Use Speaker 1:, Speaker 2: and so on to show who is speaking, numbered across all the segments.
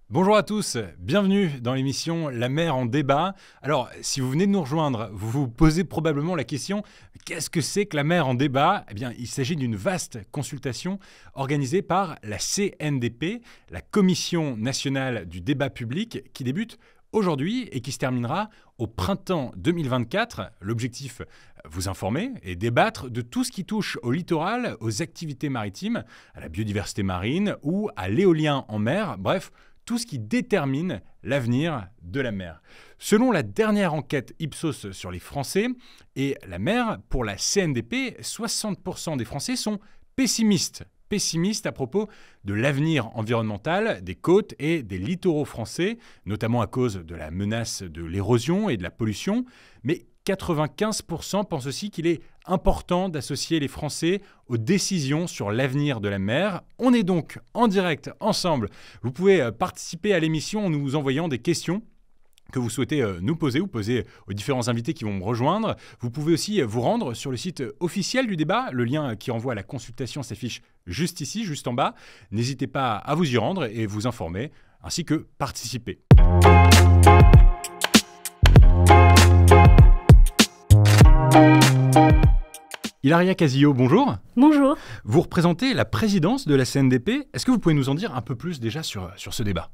Speaker 1: Bonjour à tous, bienvenue dans l'émission La mer en débat. Alors, si vous venez de nous rejoindre, vous vous posez probablement la question « Qu'est-ce que c'est que la mer en débat ?» Eh bien, il s'agit d'une vaste consultation organisée par la CNDP, la Commission nationale du débat public, qui débute aujourd'hui et qui se terminera au printemps 2024. L'objectif, vous informer et débattre de tout ce qui touche au littoral, aux activités maritimes, à la biodiversité marine ou à l'éolien en mer, bref, tout ce qui détermine l'avenir de la mer. Selon la dernière enquête Ipsos sur les Français et la mer, pour la CNDP, 60% des Français sont pessimistes à propos de l'avenir environnemental des côtes et des littoraux français, notamment à cause de la menace de l'érosion et de la pollution, mais 95% pensent aussi qu'il est important d'associer les Français aux décisions sur l'avenir de la mer. On est donc en direct ensemble. Vous pouvez participer à l'émission en nous envoyant des questions que vous souhaitez nous poser ou poser aux différents invités qui vont me rejoindre. Vous pouvez aussi vous rendre sur le site officiel du débat. Le lien qui renvoie à la consultation s'affiche juste ici, juste en bas. N'hésitez pas à vous y rendre et vous informer, ainsi que participer. Hilaria Castillo, bonjour.
Speaker 2: Bonjour.
Speaker 1: Vous représentez la présidence de la CNDP. Est-ce que vous pouvez nous en dire un peu plus déjà sur ce débat ?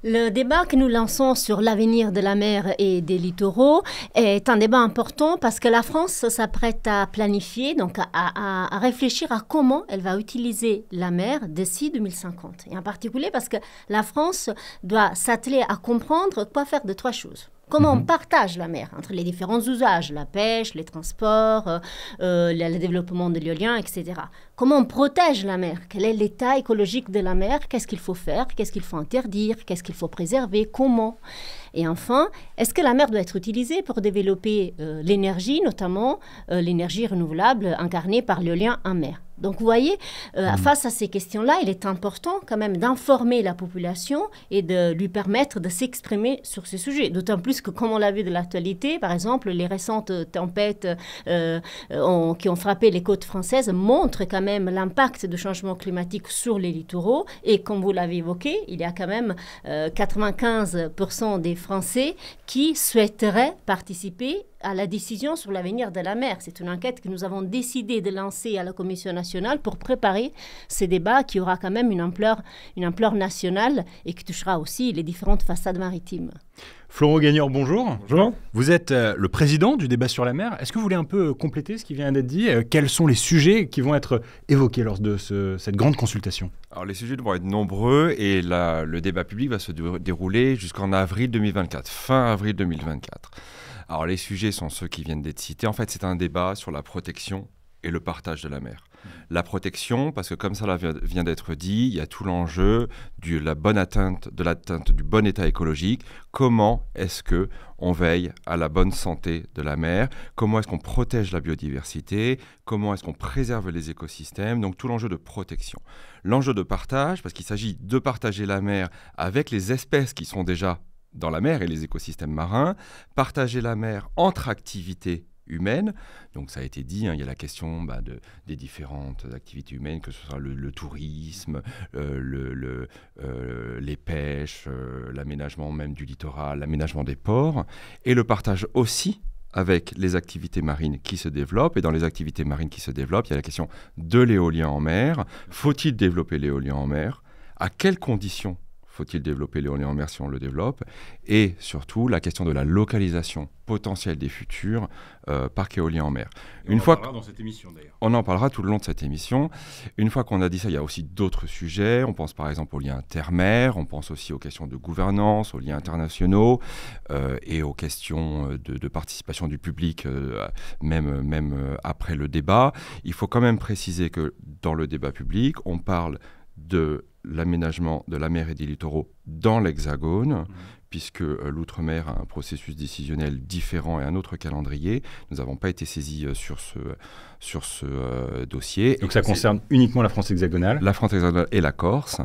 Speaker 2: Le débat que nous lançons sur l'avenir de la mer et des littoraux est un débat important parce que la France s'apprête à planifier, donc à réfléchir à comment elle va utiliser la mer d'ici 2050. Et en particulier parce que la France doit s'atteler à comprendre quoi faire de trois choses. Comment on partage la mer entre les différents usages, la pêche, les transports, le développement de l'éolien, etc. Comment on protège la mer? Quel est l'état écologique de la mer? Qu'est-ce qu'il faut faire? Qu'est-ce qu'il faut interdire? Qu'est-ce qu'il faut préserver? Comment? Et enfin, est-ce que la mer doit être utilisée pour développer l'énergie, notamment l'énergie renouvelable incarnée par l'éolien en mer? Donc, vous voyez, face à ces questions-là, il est important quand même d'informer la population et de lui permettre de s'exprimer sur ces sujets. D'autant plus que, comme on l'a vu de l'actualité, par exemple, les récentes tempêtes qui ont frappé les côtes françaises montrent quand même l'impact du changement climatique sur les littoraux. Et comme vous l'avez évoqué, il y a quand même 95% des Français qui souhaiteraient participer à la décision sur l'avenir de la mer. C'est une enquête que nous avons décidé de lancer à la Commission nationale pour préparer ces débats qui aura quand même une ampleur nationale et qui touchera aussi les différentes façades maritimes.
Speaker 1: Florent Gagneur, bonjour.
Speaker 3: Bonjour.
Speaker 1: Vous êtes le président du débat sur la mer. Est-ce que vous voulez un peu compléter ce qui vient d'être dit ? Quels sont les sujets qui vont être évoqués lors de cette grande consultation ?
Speaker 3: Alors, les sujets vont être nombreux et le débat public va se dérouler jusqu'en avril 2024, fin avril 2024. Alors, les sujets sont ceux qui viennent d'être cités. En fait, c'est un débat sur la protection et le partage de la mer. La protection, parce que comme ça vient d'être dit, il y a tout l'enjeu de l'atteinte du bon état écologique. Comment est-ce qu'on veille à la bonne santé de la mer? Comment est-ce qu'on protège la biodiversité? Comment est-ce qu'on préserve les écosystèmes? Donc tout l'enjeu de protection. L'enjeu de partage, parce qu'il s'agit de partager la mer avec les espèces qui sont déjà dans la mer et les écosystèmes marins, partager la mer entre activités humaines. Donc ça a été dit, il y a la question des différentes activités humaines, que ce soit le tourisme, les pêches, l'aménagement même du littoral, l'aménagement des ports, et le partage aussi avec les activités marines qui se développent. Et dans les activités marines qui se développent, il y a la question de l'éolien en mer. Faut-il développer l'éolien en mer? À quelles conditions faut-il développer l'éolien en mer si on le développe? Et surtout, la question de la localisation potentielle des futurs parcs éoliens en mer.
Speaker 1: On en parlera dans cette émission d'ailleurs.
Speaker 3: On en parlera tout le long de cette émission. Une fois qu'on a dit ça, il y a aussi d'autres sujets. On pense par exemple aux liens intermers, on pense aussi aux questions de gouvernance, aux liens internationaux et aux questions de participation du public, même après le débat. Il faut quand même préciser que dans le débat public, on parle de l'aménagement de la mer et des littoraux dans l'Hexagone, puisque l'outre-mer a un processus décisionnel différent et un autre calendrier. Nous n'avons pas été saisis sur ce dossier.
Speaker 1: Donc ça concerne uniquement la France hexagonale?
Speaker 3: La France hexagonale et la Corse,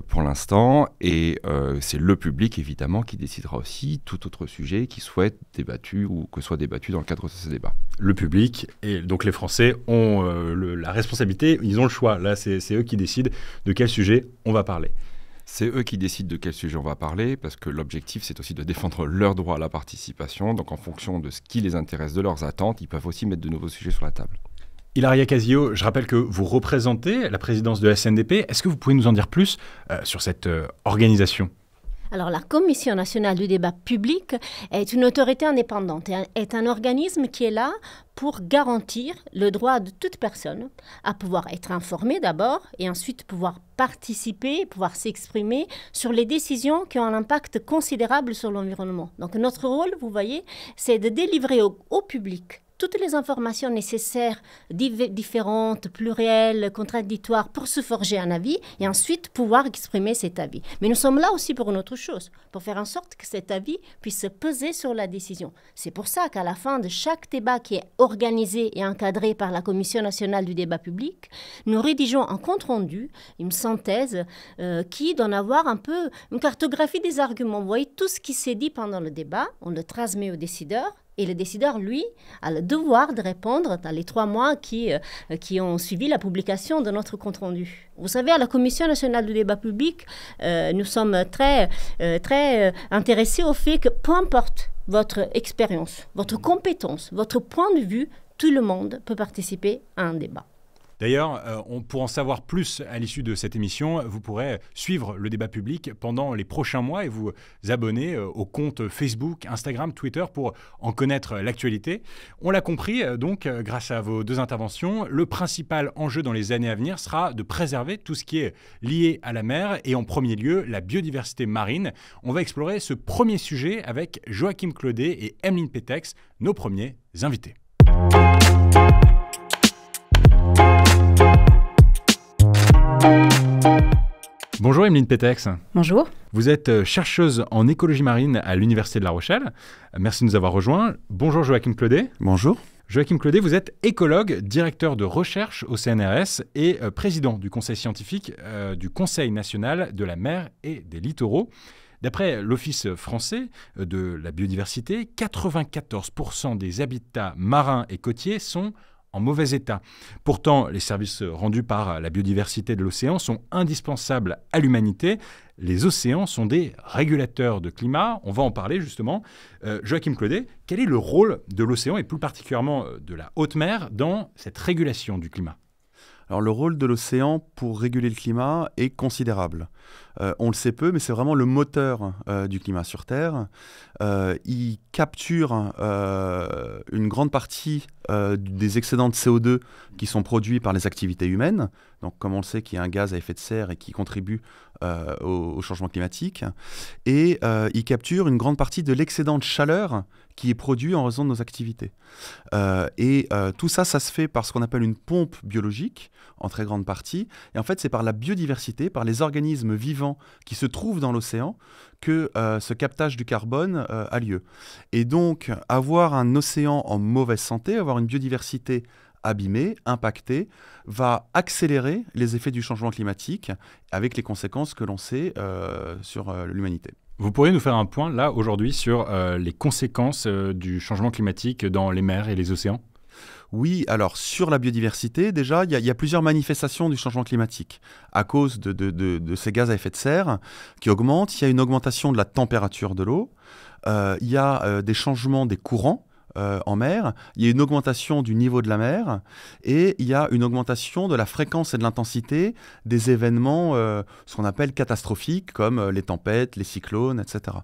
Speaker 3: pour l'instant. Et c'est le public, évidemment, qui décidera aussi tout autre sujet qui souhaite débattu ou que soit débattu dans le cadre de ce débat.
Speaker 1: Le public, et donc les Français ont la responsabilité, ils ont le choix. Là, c'est eux qui décident de quel sujet on va parler.
Speaker 3: C'est eux qui décident de quel sujet on va parler, parce que l'objectif, c'est aussi de défendre leur droit à la participation. Donc, en fonction de ce qui les intéresse, de leurs attentes, ils peuvent aussi mettre de nouveaux sujets sur la table.
Speaker 1: Hilaria Casio, je rappelle que vous représentez la présidence de la CNDP. Est-ce que vous pouvez nous en dire plus sur cette organisation ?
Speaker 2: Alors, la Commission nationale du débat public est une autorité indépendante, est un organisme qui est là pour garantir le droit de toute personne à pouvoir être informée d'abord et ensuite pouvoir participer, pouvoir s'exprimer sur les décisions qui ont un impact considérable sur l'environnement. Donc, notre rôle, vous voyez, c'est de délivrer au public toutes les informations nécessaires, différentes, plurielles, contradictoires, pour se forger un avis et ensuite pouvoir exprimer cet avis. Mais nous sommes là aussi pour une autre chose, pour faire en sorte que cet avis puisse peser sur la décision. C'est pour ça qu'à la fin de chaque débat qui est organisé et encadré par la Commission nationale du débat public, nous rédigeons un compte-rendu, une synthèse qui donne à voir un peu une cartographie des arguments. Vous voyez, tout ce qui s'est dit pendant le débat, on le transmet aux décideurs. Et le décideur, lui, a le devoir de répondre dans les 3 mois qui ont suivi la publication de notre compte-rendu. Vous savez, à la Commission nationale du débat public, nous sommes très intéressés au fait que, peu importe votre expérience, votre compétence, votre point de vue, tout le monde peut participer à un débat.
Speaker 1: D'ailleurs, pour en savoir plus à l'issue de cette émission, vous pourrez suivre le débat public pendant les prochains mois et vous abonner aux comptes Facebook, Instagram, Twitter pour en connaître l'actualité. On l'a compris, donc, grâce à vos 2 interventions, le principal enjeu dans les années à venir sera de préserver tout ce qui est lié à la mer et en premier lieu la biodiversité marine. On va explorer ce premier sujet avec Joachim Claudet et Emeline Petex, nos premiers invités. Bonjour Emeline Petex.
Speaker 4: Bonjour.
Speaker 1: Vous êtes chercheuse en écologie marine à l'Université de La Rochelle. Merci de nous avoir rejoints. Bonjour Joachim Claudet.
Speaker 5: Bonjour.
Speaker 1: Joachim Claudet, vous êtes écologue, directeur de recherche au CNRS et président du conseil scientifique du Conseil national de la mer et des littoraux. D'après l'Office français de la biodiversité, 94% des habitats marins et côtiers sont en mauvais état. Pourtant, les services rendus par la biodiversité de l'océan sont indispensables à l'humanité. Les océans sont des régulateurs de climat. On va en parler justement. Joachim Claudet, quel est le rôle de l'océan et plus particulièrement de la haute mer dans cette régulation du climat ?
Speaker 5: Alors, le rôle de l'océan pour réguler le climat est considérable. On le sait peu, mais c'est vraiment le moteur du climat sur Terre. Il capture une grande partie des excédents de CO2 qui sont produits par les activités humaines. Donc, comme on le sait, qu'il y a un gaz à effet de serre et qui contribue au changement climatique. Et il capture une grande partie de l'excédent de chaleur qui est produit en raison de nos activités. Tout ça, ça se fait par ce qu'on appelle une pompe biologique, en très grande partie. Et en fait, c'est par la biodiversité, par les organismes vivants qui se trouvent dans l'océan, que ce captage du carbone a lieu. Et donc, avoir un océan en mauvaise santé, avoir une biodiversité abîmée, impactée, va accélérer les effets du changement climatique avec les conséquences que l'on sait sur l'humanité.
Speaker 1: Vous pourriez nous faire un point, là, aujourd'hui, sur les conséquences du changement climatique dans les mers et les océans ?
Speaker 5: Oui, alors sur la biodiversité, déjà, il y a plusieurs manifestations du changement climatique. À cause de ces gaz à effet de serre qui augmentent, il y a une augmentation de la température de l'eau, il y a des changements des courants en mer, il y a une augmentation du niveau de la mer et il y a une augmentation de la fréquence et de l'intensité des événements, ce qu'on appelle catastrophiques, comme les tempêtes, les cyclones, etc.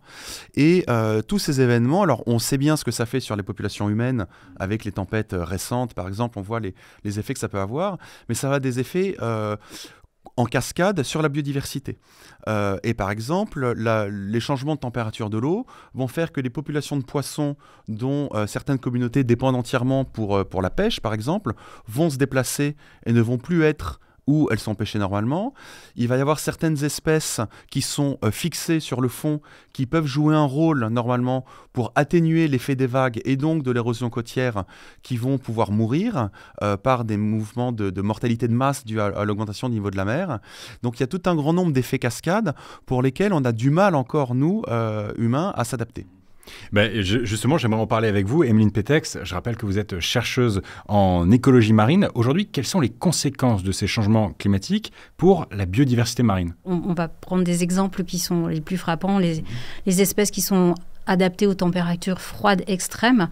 Speaker 5: Et tous ces événements, alors on sait bien ce que ça fait sur les populations humaines avec les tempêtes récentes, par exemple, on voit les effets que ça peut avoir, mais ça a des effets en cascade sur la biodiversité. Et par exemple, les changements de température de l'eau vont faire que les populations de poissons dont certaines communautés dépendent entièrement pour la pêche, par exemple, vont se déplacer et ne vont plus être où elles sont pêchées normalement. Il va y avoir certaines espèces qui sont fixées sur le fond, qui peuvent jouer un rôle normalement pour atténuer l'effet des vagues et donc de l'érosion côtière, qui vont pouvoir mourir par des mouvements de mortalité de masse dû à l'augmentation du niveau de la mer. Donc il y a tout un grand nombre d'effets cascades pour lesquels on a du mal encore, nous, humains, à s'adapter.
Speaker 1: Justement, j'aimerais en parler avec vous, Emeline Petex. Je rappelle que vous êtes chercheuse en écologie marine. Aujourd'hui, quelles sont les conséquences de ces changements climatiques pour la biodiversité marine?
Speaker 4: On va prendre des exemples qui sont les plus frappants, les espèces qui sont adaptées aux températures froides extrêmes.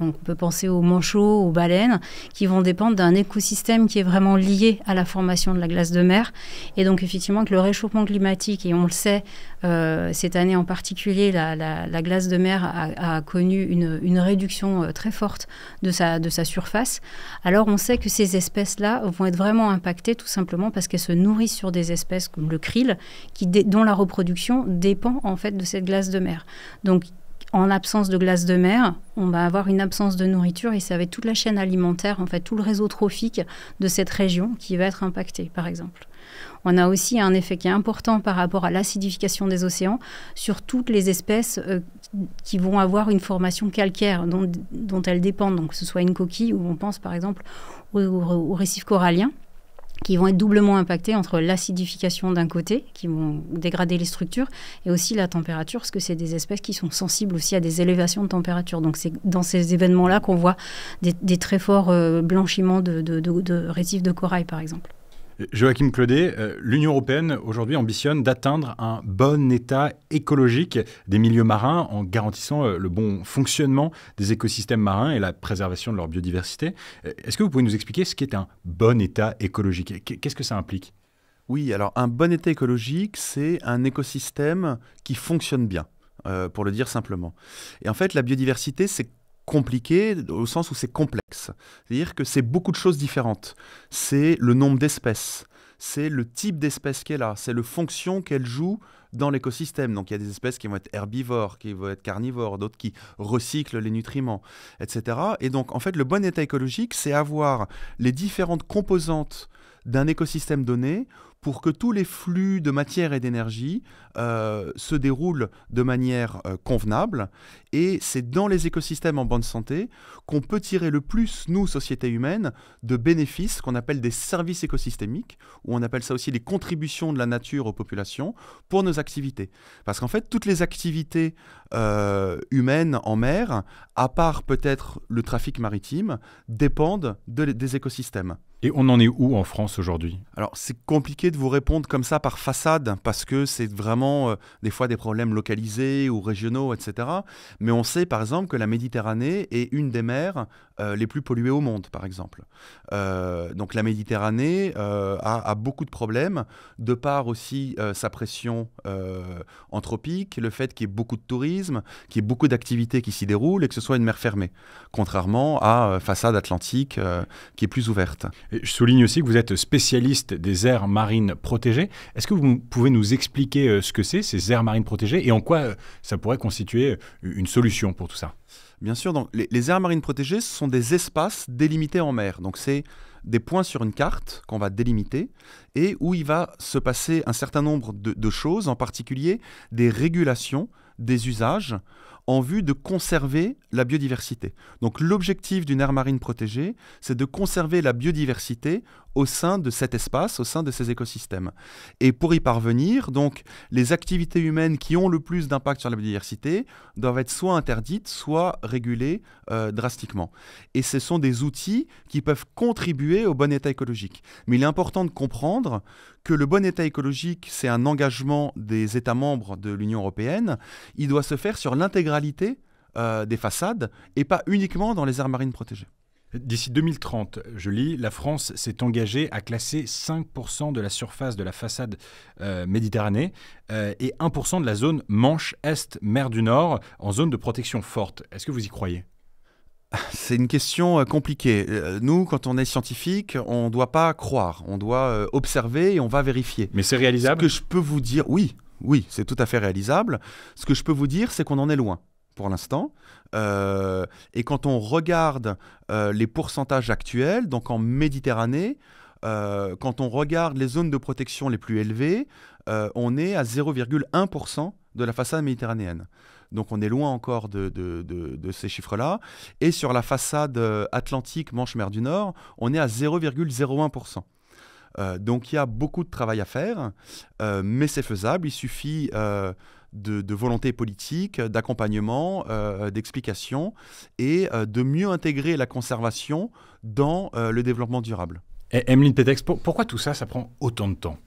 Speaker 4: On peut penser aux manchots, aux baleines, qui vont dépendre d'un écosystème qui est vraiment lié à la formation de la glace de mer. Et donc, effectivement, avec le réchauffement climatique, et on le sait, cette année en particulier, la glace de mer a connu une réduction très forte de sa surface. Alors, on sait que ces espèces-là vont être vraiment impactées, tout simplement parce qu'elles se nourrissent sur des espèces comme le krill, dont la reproduction dépend en fait de cette glace de mer. Donc, en absence de glace de mer, on va avoir une absence de nourriture et ça va être toute la chaîne alimentaire, en fait tout le réseau trophique de cette région qui va être impacté, par exemple. On a aussi un effet qui est important par rapport à l'acidification des océans sur toutes les espèces qui vont avoir une formation calcaire dont elles dépendent, donc que ce soit une coquille ou on pense par exemple aux récifs coralliens, qui vont être doublement impactés entre l'acidification d'un côté, qui vont dégrader les structures, et aussi la température, parce que c'est des espèces qui sont sensibles aussi à des élévations de température. Donc c'est dans ces événements-là qu'on voit des très forts blanchiments de récifs de corail, par exemple.
Speaker 1: Joachim Claudet, l'Union européenne aujourd'hui ambitionne d'atteindre un bon état écologique des milieux marins en garantissant le bon fonctionnement des écosystèmes marins et la préservation de leur biodiversité. Est-ce que vous pouvez nous expliquer ce qu'est un bon état écologique? Qu'est-ce que ça implique?
Speaker 5: Oui, alors un bon état écologique, c'est un écosystème qui fonctionne bien, pour le dire simplement. Et en fait, la biodiversité, c'est compliqué au sens où c'est complexe. C'est-à-dire que c'est beaucoup de choses différentes. C'est le nombre d'espèces, c'est le type d'espèce qu'elle a, c'est la fonction qu'elle joue dans l'écosystème. Donc il y a des espèces qui vont être herbivores, qui vont être carnivores, d'autres qui recyclent les nutriments, etc. Et donc en fait le bon état écologique, c'est avoir les différentes composantes d'un écosystème donné pour que tous les flux de matière et d'énergie se déroulent de manière convenable. Et c'est dans les écosystèmes en bonne santé qu'on peut tirer le plus, nous, société humaine, de bénéfices qu'on appelle des services écosystémiques, ou on appelle ça aussi les contributions de la nature aux populations pour nos activités. Parce qu'en fait, toutes les activités humaines en mer, à part peut-être le trafic maritime, dépendent des écosystèmes.
Speaker 1: Et on en est où en France aujourd'hui?
Speaker 5: Alors, c'est compliqué de vous répondre comme ça par façade, parce que c'est vraiment des fois des problèmes localisés ou régionaux, etc. Mais on sait, par exemple, que la Méditerranée est une des mers les plus polluées au monde, par exemple. Donc, la Méditerranée a beaucoup de problèmes, de par aussi sa pression anthropique, le fait qu'il y ait beaucoup de tourisme, qu'il y ait beaucoup d'activités qui s'y déroulent et que ce soit une mer fermée, contrairement à façade atlantique qui est plus ouverte.
Speaker 1: Je souligne aussi que vous êtes spécialiste des aires marines protégées. Est-ce que vous pouvez nous expliquer ce que c'est, ces aires marines protégées, et en quoi ça pourrait constituer une solution pour tout ça?
Speaker 5: Bien sûr, donc, les aires marines protégées, ce sont des espaces délimités en mer. Donc c'est des points sur une carte qu'on va délimiter et où il va se passer un certain nombre de choses, en particulier des régulations des usages en vue de conserver la biodiversité. Donc l'objectif d'une aire marine protégée, c'est de conserver la biodiversité au sein de cet espace, au sein de ces écosystèmes. Et pour y parvenir, donc, les activités humaines qui ont le plus d'impact sur la biodiversité doivent être soit interdites, soit régulées drastiquement. Et ce sont des outils qui peuvent contribuer au bon état écologique. Mais il est important de comprendre que le bon état écologique, c'est un engagement des États membres de l'Union européenne. Il doit se faire sur l'intégralité des façades et pas uniquement dans les aires marines protégées.
Speaker 1: D'ici 2030, je lis, la France s'est engagée à classer 5% de la surface de la façade Méditerranée et 1% de la zone Manche-Est-Mer du Nord en zone de protection forte. Est-ce que vous y croyez ?
Speaker 5: C'est une question compliquée. Nous, quand on est scientifique, on ne doit pas croire. On doit observer et on va vérifier.
Speaker 1: Mais c'est réalisable ?
Speaker 5: Ce que je peux vous dire, oui, c'est tout à fait réalisable. Ce que je peux vous dire, c'est qu'on en est loin pour l'instant. Et quand on regarde les pourcentages actuels, donc en Méditerranée, quand on regarde les zones de protection les plus élevées, on est à 0,1% de la façade méditerranéenne. Donc on est loin encore de ces chiffres-là. Et sur la façade atlantique Manche-Mer du Nord, on est à 0,01%. Donc il y a beaucoup de travail à faire, mais c'est faisable. Il suffit de volonté politique, d'accompagnement, d'explication et de mieux intégrer la conservation dans le développement durable.
Speaker 1: Et Emeline Petex, pourquoi tout ça, ça prend autant de temps ?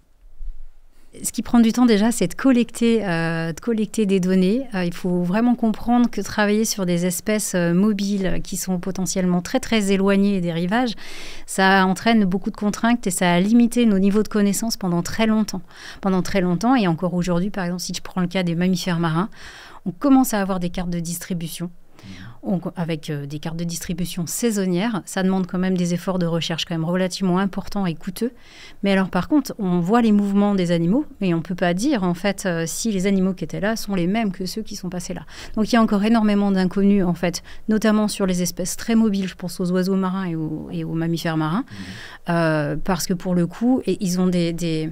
Speaker 4: Ce qui prend du temps déjà, c'est de collecter des données. Il faut vraiment comprendre que travailler sur des espèces mobiles qui sont potentiellement très très éloignées des rivages, ça entraîne beaucoup de contraintes et ça a limité nos niveaux de connaissances pendant très longtemps. Et encore aujourd'hui, par exemple, si je prends le cas des mammifères marins, on commence à avoir des cartes de distribution. Avec des cartes de distribution saisonnières, ça demande quand même des efforts de recherche quand même relativement importants et coûteux. Mais alors par contre, on voit les mouvements des animaux, mais on ne peut pas dire en fait si les animaux qui étaient là sont les mêmes que ceux qui sont passés là. Donc il y a encore énormément d'inconnus en fait, notamment sur les espèces très mobiles, je pense aux oiseaux marins et aux mammifères marins, parce que pour le coup, ils ont des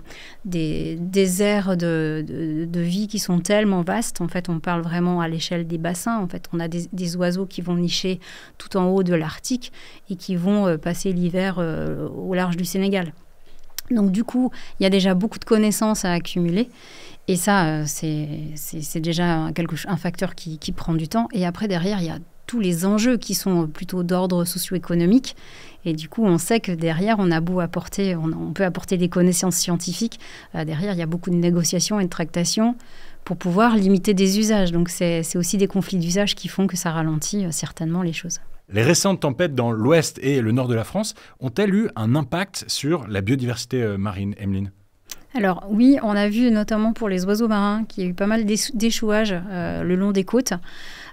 Speaker 4: aires de vie qui sont tellement vastes. En fait, on parle vraiment à l'échelle des bassins. En fait, on a des oiseaux qui vont nicher tout en haut de l'Arctique et qui vont passer l'hiver au large du Sénégal. Donc du coup, il y a déjà beaucoup de connaissances à accumuler. Et ça, c'est déjà un facteur qui prend du temps. Et après, derrière, il y a tous les enjeux qui sont plutôt d'ordre socio-économique. Et du coup, on sait que derrière, on a beau apporter, on peut apporter des connaissances scientifiques. Derrière, il y a beaucoup de négociations et de tractations pour pouvoir limiter des usages. Donc c'est aussi des conflits d'usage qui font que ça ralentit certainement les choses.
Speaker 1: Les récentes tempêtes dans l'ouest et le nord de la France ont-elles eu un impact sur la biodiversité marine, Emeline ?
Speaker 4: Alors oui, on a vu notamment pour les oiseaux marins qu'il y a eu pas mal d'échouages le long des côtes.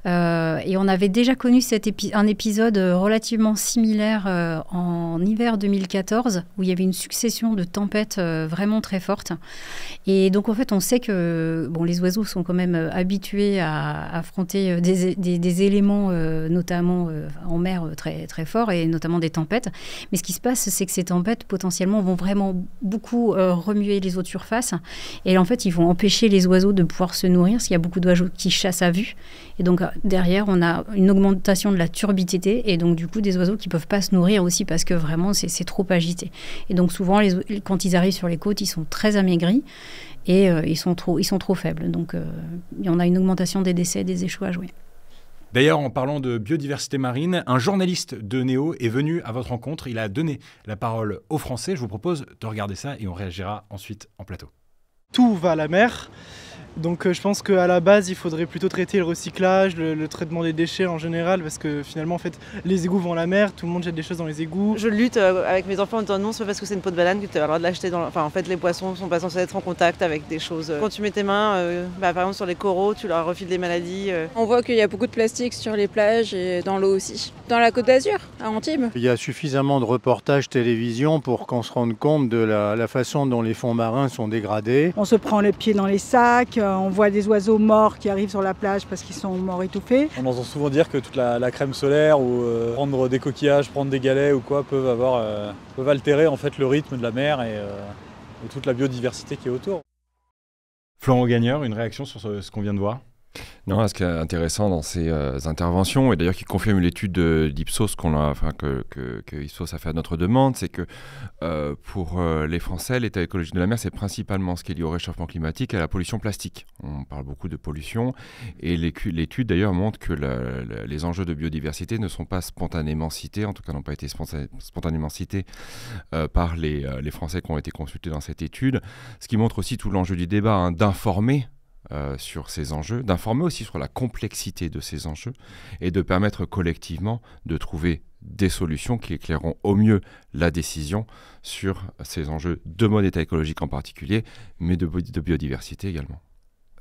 Speaker 4: Et on avait déjà connu un épisode relativement similaire en hiver 2014, où il y avait une succession de tempêtes vraiment très fortes. Et donc, en fait, on sait que les oiseaux sont quand même habitués à affronter des éléments, notamment en mer, très, très forts, et notamment des tempêtes. Mais ce qui se passe, c'est que ces tempêtes, potentiellement, vont vraiment beaucoup remuer les eaux de surface. Et en fait, ils vont empêcher les oiseaux de pouvoir se nourrir, parce qu'il y a beaucoup d'oiseaux qui chassent à vue. Et donc, derrière, on a une augmentation de la turbidité et donc, du coup, des oiseaux qui ne peuvent pas se nourrir aussi parce que vraiment, c'est trop agité. Et donc, souvent, quand ils arrivent sur les côtes, ils sont très amaigris et ils sont trop faibles. Donc, il y en a une augmentation des décès et des échouages, oui.
Speaker 1: D'ailleurs, en parlant de biodiversité marine, un journaliste de Néo est venu à votre rencontre. Il a donné la parole aux Français. Je vous propose de regarder ça et on réagira ensuite en plateau.
Speaker 6: Tout va à la mer. Donc je pense qu'à la base, il faudrait plutôt traiter le recyclage, le traitement des déchets en général, parce que finalement, en fait, les égouts vont à la mer, tout le monde jette des choses dans les égouts.
Speaker 7: Je lutte avec mes enfants en disant non, c'est pas parce que c'est une peau de banane que tu as le droit de l'acheter. Enfin, en fait, les poissons sont pas censés être en contact avec des choses. Quand tu mets tes mains, par exemple, sur les coraux, tu leur refiles des maladies.
Speaker 8: On voit qu'il y a beaucoup de plastique sur les plages et dans l'eau aussi. Dans la Côte d'Azur, à Antibes.
Speaker 9: Il y a suffisamment de reportages télévision pour qu'on se rende compte de la façon dont les fonds marins sont dégradés.
Speaker 10: On se prend les pieds dans les sacs, on voit des oiseaux morts qui arrivent sur la plage parce qu'ils sont morts étouffés.
Speaker 11: On entend souvent dire que toute la crème solaire ou prendre des coquillages, prendre des galets ou quoi peuvent altérer en fait le rythme de la mer et toute la biodiversité qui est autour.
Speaker 1: Florent Gagneur, une réaction sur ce qu'on vient de voir ?
Speaker 3: Non, ce qui est intéressant dans ces interventions, et d'ailleurs qui confirme l'étude d'Ipsos que Ipsos a fait à notre demande, c'est que pour les Français, l'état écologique de la mer, c'est principalement ce qui est lié au réchauffement climatique et à la pollution plastique. On parle beaucoup de pollution, et l'étude d'ailleurs montre que les enjeux de biodiversité ne sont pas spontanément cités, en tout cas n'ont pas été spontanément cités par les Français qui ont été consultés dans cette étude, ce qui montre aussi tout l'enjeu du débat, d'informer sur ces enjeux, d'informer aussi sur la complexité de ces enjeux et de permettre collectivement de trouver des solutions qui éclaireront au mieux la décision sur ces enjeux de mode état écologique en particulier, mais de biodiversité également.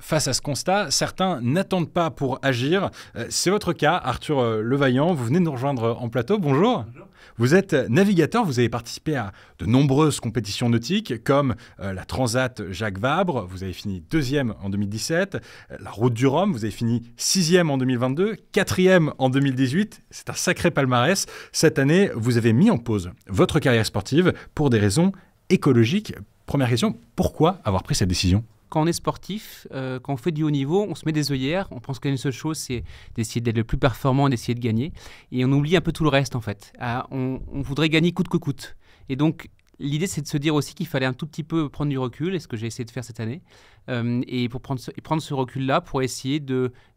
Speaker 1: Face à ce constat, certains n'attendent pas pour agir. C'est votre cas, Arthur Levaillant. Vous venez de nous rejoindre en plateau. Bonjour. Bonjour. Vous êtes navigateur, vous avez participé à de nombreuses compétitions nautiques comme la Transat Jacques Vabre, vous avez fini 2e en 2017, la Route du Rhum, vous avez fini 6e en 2022, 4e en 2018, c'est un sacré palmarès. Cette année, vous avez mis en pause votre carrière sportive pour des raisons écologiques. Première question, pourquoi avoir pris cette décision ?
Speaker 12: Quand on est sportif, quand on fait du haut niveau, on se met des œillères, on pense qu'une seule chose, c'est d'essayer d'être le plus performant, d'essayer de gagner. Et on oublie un peu tout le reste, en fait. On voudrait gagner coûte que coûte. Et donc, L'idée, c'est de se dire aussi qu'il fallait un tout petit peu prendre du recul, et ce que j'ai essayé de faire cette année, et pour prendre ce recul-là pour essayer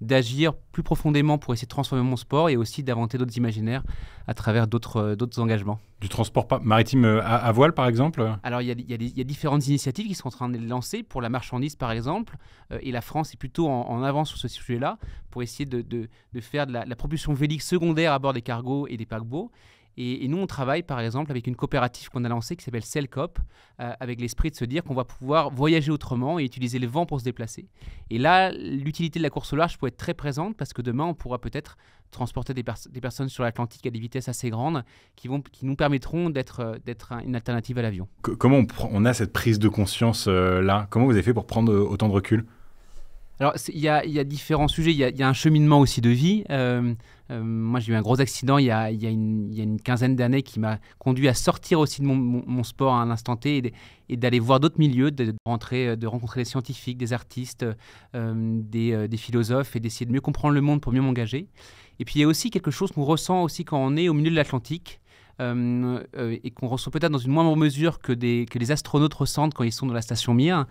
Speaker 12: d'agir plus profondément, pour essayer de transformer mon sport et aussi d'inventer d'autres imaginaires à travers d'autres engagements.
Speaker 1: Du transport maritime à voile, par exemple?
Speaker 12: Alors, il y a différentes initiatives qui sont en train de les lancer pour la marchandise, par exemple, et la France est plutôt en avance sur ce sujet-là pour essayer de faire de la propulsion vélique secondaire à bord des cargos et des paquebots. Et nous, on travaille par exemple avec une coopérative qu'on a lancée qui s'appelle Selcop, avec l'esprit de se dire qu'on va pouvoir voyager autrement et utiliser le vent pour se déplacer. Et là, l'utilité de la course au large peut être très présente parce que demain, on pourra peut-être transporter des personnes sur l'Atlantique à des vitesses assez grandes qui nous permettront d'être une alternative à l'avion.
Speaker 1: Comment on a cette prise de conscience là? Comment vous avez fait pour prendre autant de recul?
Speaker 12: Alors, il y a différents sujets. Il y a un cheminement aussi de vie. Moi, j'ai eu un gros accident il y a une quinzaine d'années qui m'a conduit à sortir aussi de mon sport à un instant T et d'aller voir d'autres milieux, de rencontrer des scientifiques, des artistes, des philosophes et d'essayer de mieux comprendre le monde pour mieux m'engager. Et puis, il y a aussi quelque chose qu'on ressent aussi quand on est au milieu de l'Atlantique. Et qu'on ressent peut-être dans une moindre mesure que les astronautes ressentent quand ils sont dans la station Mir,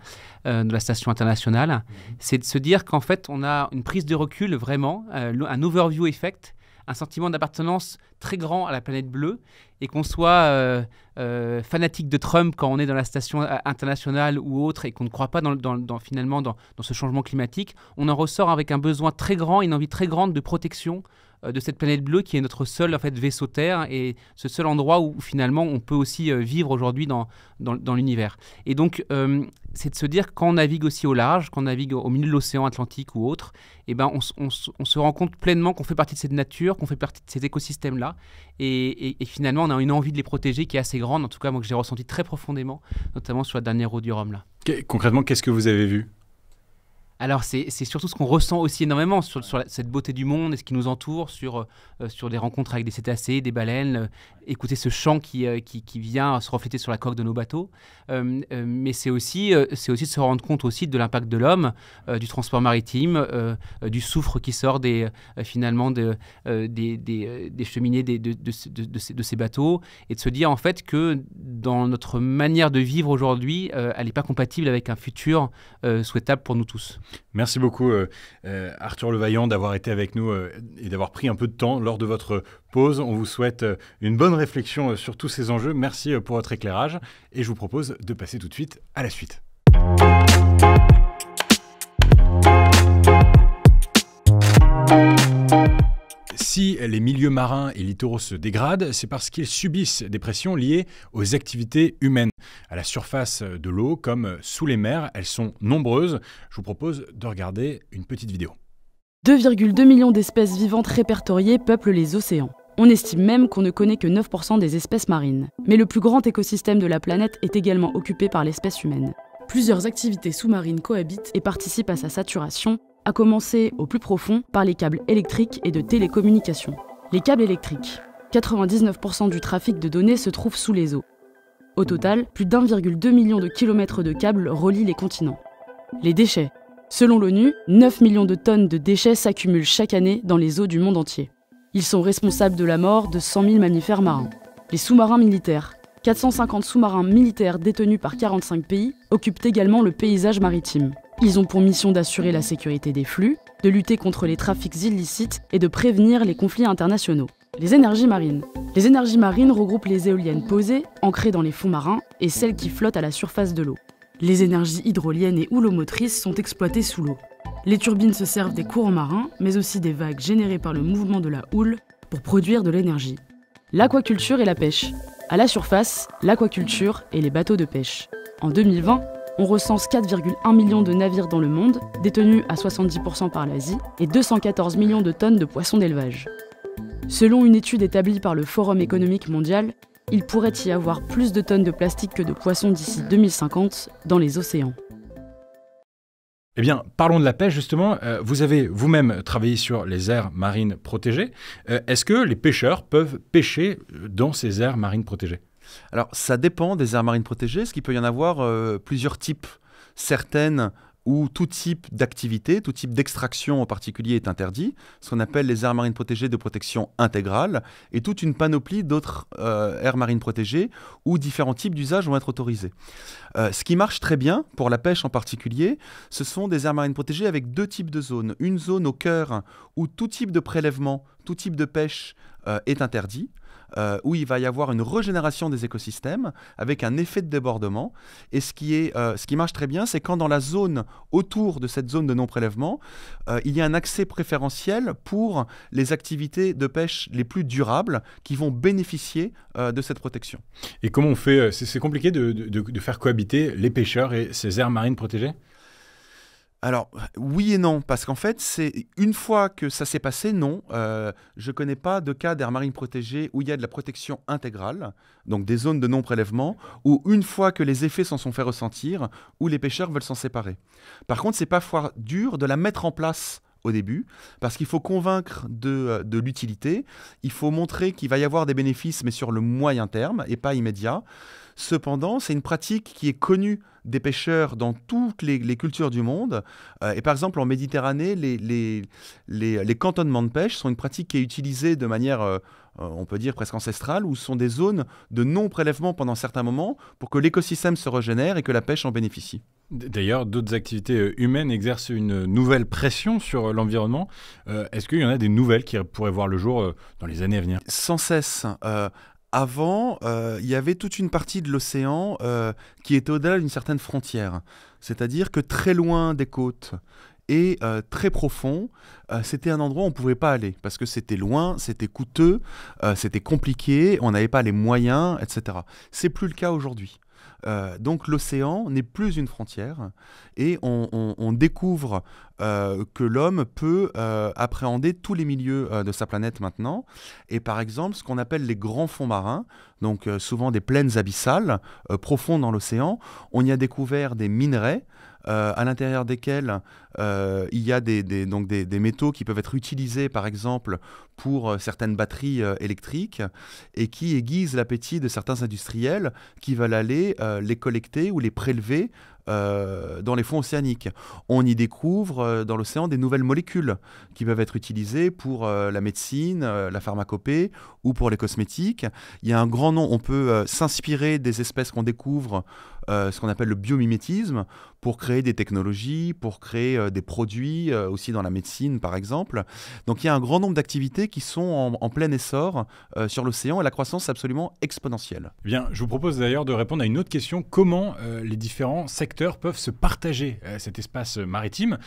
Speaker 12: de la station internationale, c'est de se dire qu'en fait, on a une prise de recul vraiment, un overview effect, un sentiment d'appartenance très grand à la planète bleue, et qu'on soit fanatique de Trump quand on est dans la station internationale ou autre, et qu'on ne croit pas finalement dans ce changement climatique, on en ressort avec un besoin très grand, une envie très grande de protection de cette planète bleue qui est notre seul vaisseau Terre et ce seul endroit où finalement on peut aussi vivre aujourd'hui dans l'univers. Et donc c'est de se dire que quand on navigue aussi au large, quand on navigue au milieu de l'océan Atlantique ou autre, eh ben on se rend compte pleinement qu'on fait partie de cette nature, qu'on fait partie de ces écosystèmes-là et finalement on a une envie de les protéger qui est assez grande, en tout cas moi que j'ai ressenti très profondément, notamment sur la dernière route du Rhum là.
Speaker 1: Concrètement, qu'est-ce que vous avez vu ?
Speaker 12: Alors, c'est surtout ce qu'on ressent aussi énormément sur cette beauté du monde et ce qui nous entoure, sur des rencontres avec des cétacés, des baleines, écouter ce chant qui vient se refléter sur la coque de nos bateaux. Mais c'est aussi de se rendre compte aussi de l'impact de l'homme, du transport maritime, du soufre qui sort finalement des cheminées de ces bateaux, et de se dire en fait que dans notre manière de vivre aujourd'hui, elle n'est pas compatible avec un futur souhaitable pour nous tous.
Speaker 1: Merci beaucoup Arthur Levaillant d'avoir été avec nous et d'avoir pris un peu de temps lors de votre pause. On vous souhaite une bonne réflexion sur tous ces enjeux. Merci pour votre éclairage et je vous propose de passer tout de suite à la suite. Si les milieux marins et littoraux se dégradent, c'est parce qu'ils subissent des pressions liées aux activités humaines. À la surface de l'eau, comme sous les mers, elles sont nombreuses. Je vous propose de regarder une petite vidéo.
Speaker 13: 2,2 millions d'espèces vivantes répertoriées peuplent les océans. On estime même qu'on ne connaît que 9% des espèces marines. Mais le plus grand écosystème de la planète est également occupé par l'espèce humaine. Plusieurs activités sous-marines cohabitent et participent à sa saturation, à commencer au plus profond par les câbles électriques et de télécommunications. Les câbles électriques. 99% du trafic de données se trouve sous les eaux. Au total, plus d'1,2 million de kilomètres de câbles relient les continents. Les déchets. Selon l'ONU, 9 millions de tonnes de déchets s'accumulent chaque année dans les eaux du monde entier. Ils sont responsables de la mort de 100 000 mammifères marins. Les sous-marins militaires. 450 sous-marins militaires détenus par 45 pays occupent également le paysage maritime. Ils ont pour mission d'assurer la sécurité des flux, de lutter contre les trafics illicites et de prévenir les conflits internationaux. Les énergies marines. Les énergies marines regroupent les éoliennes posées, ancrées dans les fonds marins, et celles qui flottent à la surface de l'eau. Les énergies hydroliennes et houlomotrices sont exploitées sous l'eau. Les turbines se servent des courants marins, mais aussi des vagues générées par le mouvement de la houle pour produire de l'énergie. L'aquaculture et la pêche. À la surface, l'aquaculture et les bateaux de pêche. En 2020, on recense 4,1 millions de navires dans le monde, détenus à 70% par l'Asie, et 214 millions de tonnes de poissons d'élevage. Selon une étude établie par le Forum économique mondial, il pourrait y avoir plus de tonnes de plastique que de poissons d'ici 2050 dans les océans.
Speaker 1: Eh bien, parlons de la pêche justement. Vous avez vous-même travaillé sur les aires marines protégées. Est-ce que les pêcheurs peuvent pêcher dans ces aires marines protégées ?
Speaker 5: Alors, ça dépend des aires marines protégées, parce qu'il peut y en avoir plusieurs types. Certaines où tout type d'activité, tout type d'extraction en particulier est interdit, ce qu'on appelle les aires marines protégées de protection intégrale, et toute une panoplie d'autres aires marines protégées où différents types d'usages vont être autorisés. Ce qui marche très bien, pour la pêche en particulier, ce sont des aires marines protégées avec deux types de zones. Une zone au cœur où tout type de prélèvement, tout type de pêche est interdit, où il va y avoir une régénération des écosystèmes avec un effet de débordement. Et ce qui marche très bien, c'est quand dans la zone autour de cette zone de non-prélèvement, il y a un accès préférentiel pour les activités de pêche les plus durables qui vont bénéficier de cette protection.
Speaker 1: Et comment on fait? C'est compliqué de faire cohabiter les pêcheurs et ces aires marines protégées?
Speaker 5: Alors, oui et non, parce qu'en fait, c'est une fois que ça s'est passé, non. Je ne connais pas de cas d'aires marines protégées où il y a de la protection intégrale, donc des zones de non-prélèvement, où une fois que les effets s'en sont fait ressentir, où les pêcheurs veulent s'en séparer. Par contre, c'est parfois dur de la mettre en place au début, parce qu'il faut convaincre de l'utilité, il faut montrer qu'il va y avoir des bénéfices, mais sur le moyen terme et pas immédiat. Cependant, c'est une pratique qui est connue des pêcheurs dans toutes les cultures du monde. Et par exemple, en Méditerranée, les cantonnements de pêche sont une pratique qui est utilisée de manière, on peut dire, presque ancestrale, où ce sont des zones de non-prélèvement pendant certains moments pour que l'écosystème se régénère et que la pêche en bénéficie.
Speaker 1: D'ailleurs, d'autres activités humaines exercent une nouvelle pression sur l'environnement. Est-ce qu'il y en a des nouvelles qui pourraient voir le jour dans les années à venir?
Speaker 5: Sans cesse. Avant, il y avait toute une partie de l'océan qui était au-delà d'une certaine frontière. C'est-à-dire que très loin des côtes et très profond, c'était un endroit où on ne pouvait pas aller parce que c'était loin, c'était coûteux, c'était compliqué, on n'avait pas les moyens, etc. C'est plus le cas aujourd'hui. Donc l'océan n'est plus une frontière et on découvre que l'homme peut appréhender tous les milieux de sa planète maintenant. Et par exemple, ce qu'on appelle les grands fonds marins, donc souvent des plaines abyssales profondes dans l'océan, on y a découvert des minerais à l'intérieur desquels il y a des métaux qui peuvent être utilisés par exemple pour certaines batteries électriques et qui aiguisent l'appétit de certains industriels qui veulent aller les collecter ou les prélever dans les fonds océaniques. On y découvre dans l'océan des nouvelles molécules qui peuvent être utilisées pour la médecine, la pharmacopée ou pour les cosmétiques. Il y a un grand nom, on peut s'inspirer des espèces qu'on découvre, ce qu'on appelle le biomimétisme, pour créer des technologies, pour créer des produits, aussi dans la médecine par exemple. Donc il y a un grand nombre d'activités qui sont en plein essor sur l'océan et la croissance est absolument exponentielle.
Speaker 1: Bien, je vous propose d'ailleurs de répondre à une autre question. Comment les différents secteurs peuvent se partager cet espace maritime?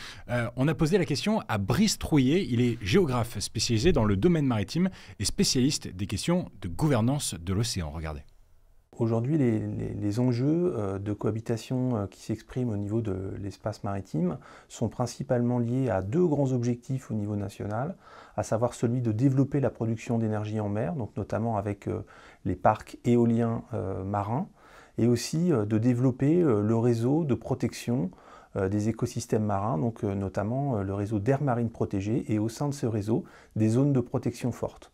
Speaker 1: On a posé la question à Brice Trouillet. Il est géographe spécialisé dans le domaine maritime et spécialiste des questions de gouvernance de l'océan. Regardez.
Speaker 14: Aujourd'hui, les enjeux de cohabitation qui s'expriment au niveau de l'espace maritime sont principalement liés à deux grands objectifs au niveau national, à savoir celui de développer la production d'énergie en mer, donc notamment avec les parcs éoliens marins, et aussi de développer le réseau de protection des écosystèmes marins, donc notamment le réseau d'aires marines protégées, et au sein de ce réseau, des zones de protection fortes.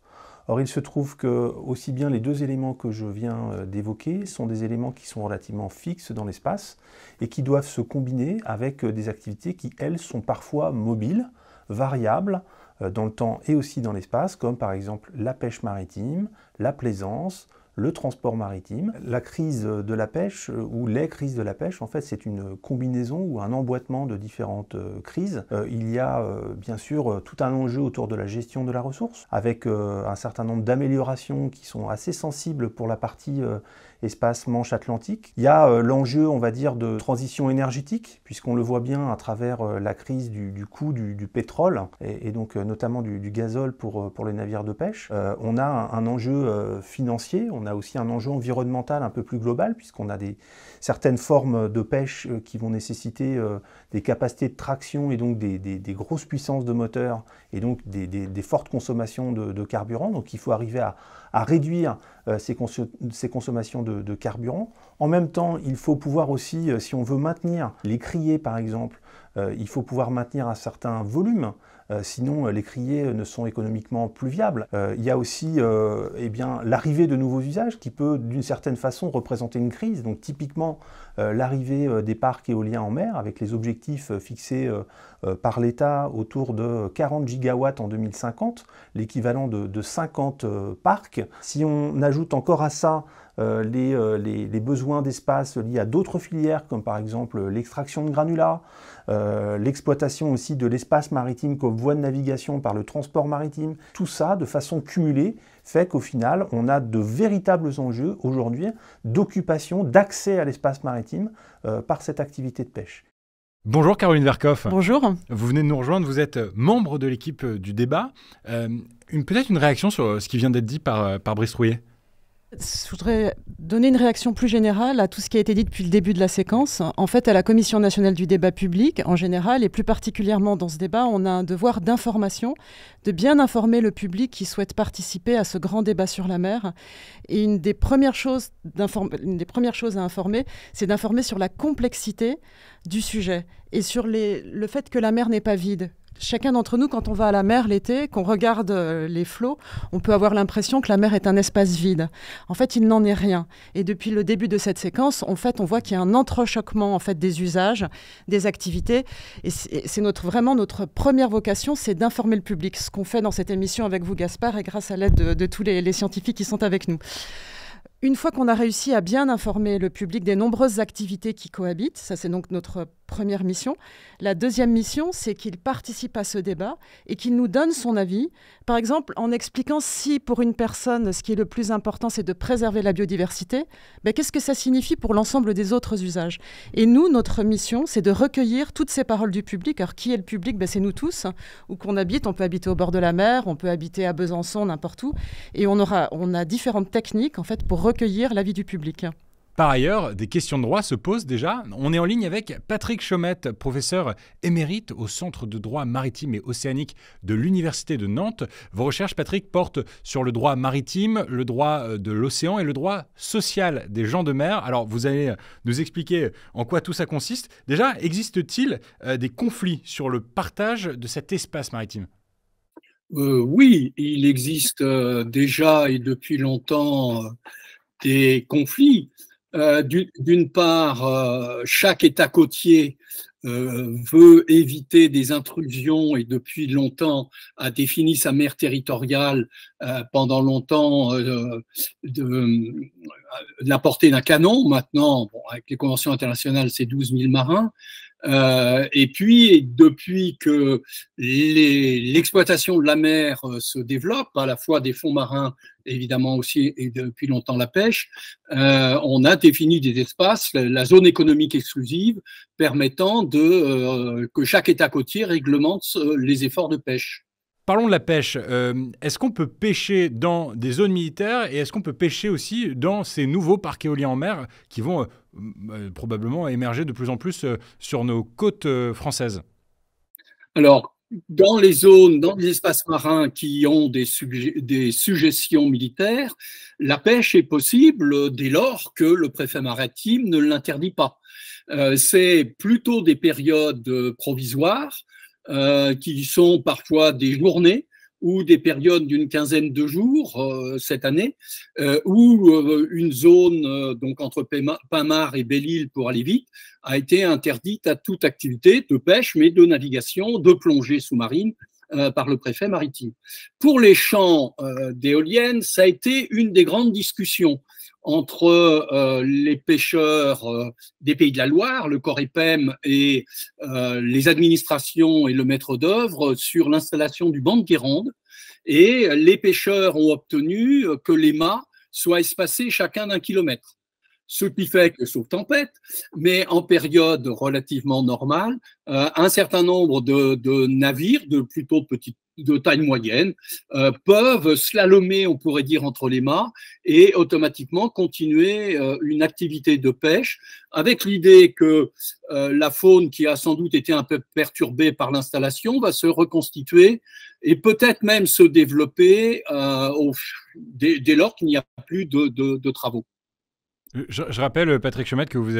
Speaker 14: Or, il se trouve que aussi bien les deux éléments que je viens d'évoquer sont des éléments qui sont relativement fixes dans l'espace et qui doivent se combiner avec des activités qui, elles, sont parfois mobiles, variables dans le temps et aussi dans l'espace, comme par exemple la pêche maritime, la plaisance, le transport maritime. La crise de la pêche, ou les crises de la pêche, en fait, c'est une combinaison ou un emboîtement de différentes crises. Il y a bien sûr tout un enjeu autour de la gestion de la ressource, avec un certain nombre d'améliorations qui sont assez sensibles pour la partie espace Manche-Atlantique. Il y a l'enjeu, on va dire, de transition énergétique, puisqu'on le voit bien à travers la crise du coût du pétrole, et donc notamment du gazole pour les navires de pêche. On a un enjeu financier, on a aussi un enjeu environnemental un peu plus global, puisqu'on a certaines formes de pêche qui vont nécessiter des capacités de traction et donc des grosses puissances de moteur et donc des fortes consommations de carburant. Donc il faut arriver à réduire ces consommations de carburant. En même temps, il faut pouvoir aussi, si on veut maintenir les criées par exemple, il faut pouvoir maintenir un certain volume. Sinon, les criées ne sont économiquement plus viables. Il y a aussi l'arrivée de nouveaux usages qui peut, d'une certaine façon, représenter une crise. Donc, typiquement, l'arrivée des parcs éoliens en mer, avec les objectifs fixés par l'État autour de 40 gigawatts en 2050, l'équivalent de 50 parcs. Si on ajoute encore à ça les besoins d'espace liés à d'autres filières, comme par exemple l'extraction de granulats, l'exploitation aussi de l'espace maritime comme voie de navigation par le transport maritime. Tout ça, de façon cumulée, fait qu'au final, on a de véritables enjeux aujourd'hui d'occupation, d'accès à l'espace maritime par cette activité de pêche.
Speaker 1: Bonjour Caroline Verkoff.
Speaker 15: Bonjour.
Speaker 1: Vous venez de nous rejoindre, vous êtes membre de l'équipe du débat. Peut-être une réaction sur ce qui vient d'être dit par Brice Trouillet.
Speaker 15: Je voudrais donner une réaction plus générale à tout ce qui a été dit depuis le début de la séquence. En fait, à la Commission nationale du débat public, en général, et plus particulièrement dans ce débat, on a un devoir d'information, de bien informer le public qui souhaite participer à ce grand débat sur la mer. Et une des premières choses à informer, c'est d'informer sur la complexité du sujet et sur le fait que la mer n'est pas vide. Chacun d'entre nous, quand on va à la mer l'été, qu'on regarde les flots, on peut avoir l'impression que la mer est un espace vide. En fait, il n'en est rien. Et depuis le début de cette séquence, on voit qu'il y a un entrechoquement des usages, des activités. Et c'est vraiment notre première vocation, c'est d'informer le public. Ce qu'on fait dans cette émission avec vous, Gaspard, et grâce à l'aide de tous les scientifiques qui sont avec nous. Une fois qu'on a réussi à bien informer le public des nombreuses activités qui cohabitent, ça c'est donc notre première mission. La deuxième mission, c'est qu'il participe à ce débat et qu'il nous donne son avis. Par exemple, en expliquant si pour une personne, ce qui est le plus important, c'est de préserver la biodiversité, qu'est-ce que ça signifie pour l'ensemble des autres usages? Et nous, notre mission, c'est de recueillir toutes ces paroles du public. Alors, qui est le public? C'est nous tous. Où qu'on habite, on peut habiter au bord de la mer, on peut habiter à Besançon, n'importe où. Et on a différentes techniques, pour recueillir l'avis du public.
Speaker 1: Par ailleurs, des questions de droit se posent déjà. On est en ligne avec Patrick Chaumette, professeur émérite au Centre de droit maritime et océanique de l'Université de Nantes. Vos recherches, Patrick, portent sur le droit maritime, le droit de l'océan et le droit social des gens de mer. Alors, vous allez nous expliquer en quoi tout ça consiste. Déjà, existe-t-il des conflits sur le partage de cet espace maritime ?
Speaker 16: Oui, il existe déjà et depuis longtemps des conflits. D'une part, chaque État côtier veut éviter des intrusions et depuis longtemps a défini sa mer territoriale pendant longtemps de la portée d'un canon. Maintenant, avec les conventions internationales, c'est 12 000 marins. Et puis, depuis que l'exploitation de la mer se développe, à la fois des fonds marins, évidemment aussi, et depuis longtemps la pêche, on a défini des espaces, la zone économique exclusive, permettant que chaque État côtier réglemente les efforts de pêche.
Speaker 1: Parlons de la pêche. Est-ce qu'on peut pêcher dans des zones militaires et est-ce qu'on peut pêcher aussi dans ces nouveaux parcs éoliens en mer qui vont probablement émerger de plus en plus sur nos côtes françaises?
Speaker 16: Alors, dans les zones, dans les espaces marins qui ont des sujétions militaires, la pêche est possible dès lors que le préfet maritime ne l'interdit pas. C'est plutôt des périodes provisoires qui sont parfois des journées ou des périodes d'une quinzaine de jours cette année, où une zone donc entre Pinmar et Belle-Île, pour aller vite, a été interdite à toute activité de pêche, mais de navigation, de plongée sous-marine par le préfet maritime. Pour les champs d'éoliennes, ça a été une des grandes discussions entre les pêcheurs des Pays de la Loire, le Corépem, et les administrations et le maître d'œuvre sur l'installation du banc de Guérande. Et les pêcheurs ont obtenu que les mâts soient espacés chacun d'1 kilomètre. Ce qui fait que, sauf tempête, mais en période relativement normale, un certain nombre de navires, de taille moyenne, peuvent slalomer, on pourrait dire, entre les mâts et automatiquement continuer une activité de pêche avec l'idée que la faune qui a sans doute été un peu perturbée par l'installation va se reconstituer et peut-être même se développer dès lors qu'il n'y a plus de travaux.
Speaker 1: Je rappelle, Patrick Chaumette, que vous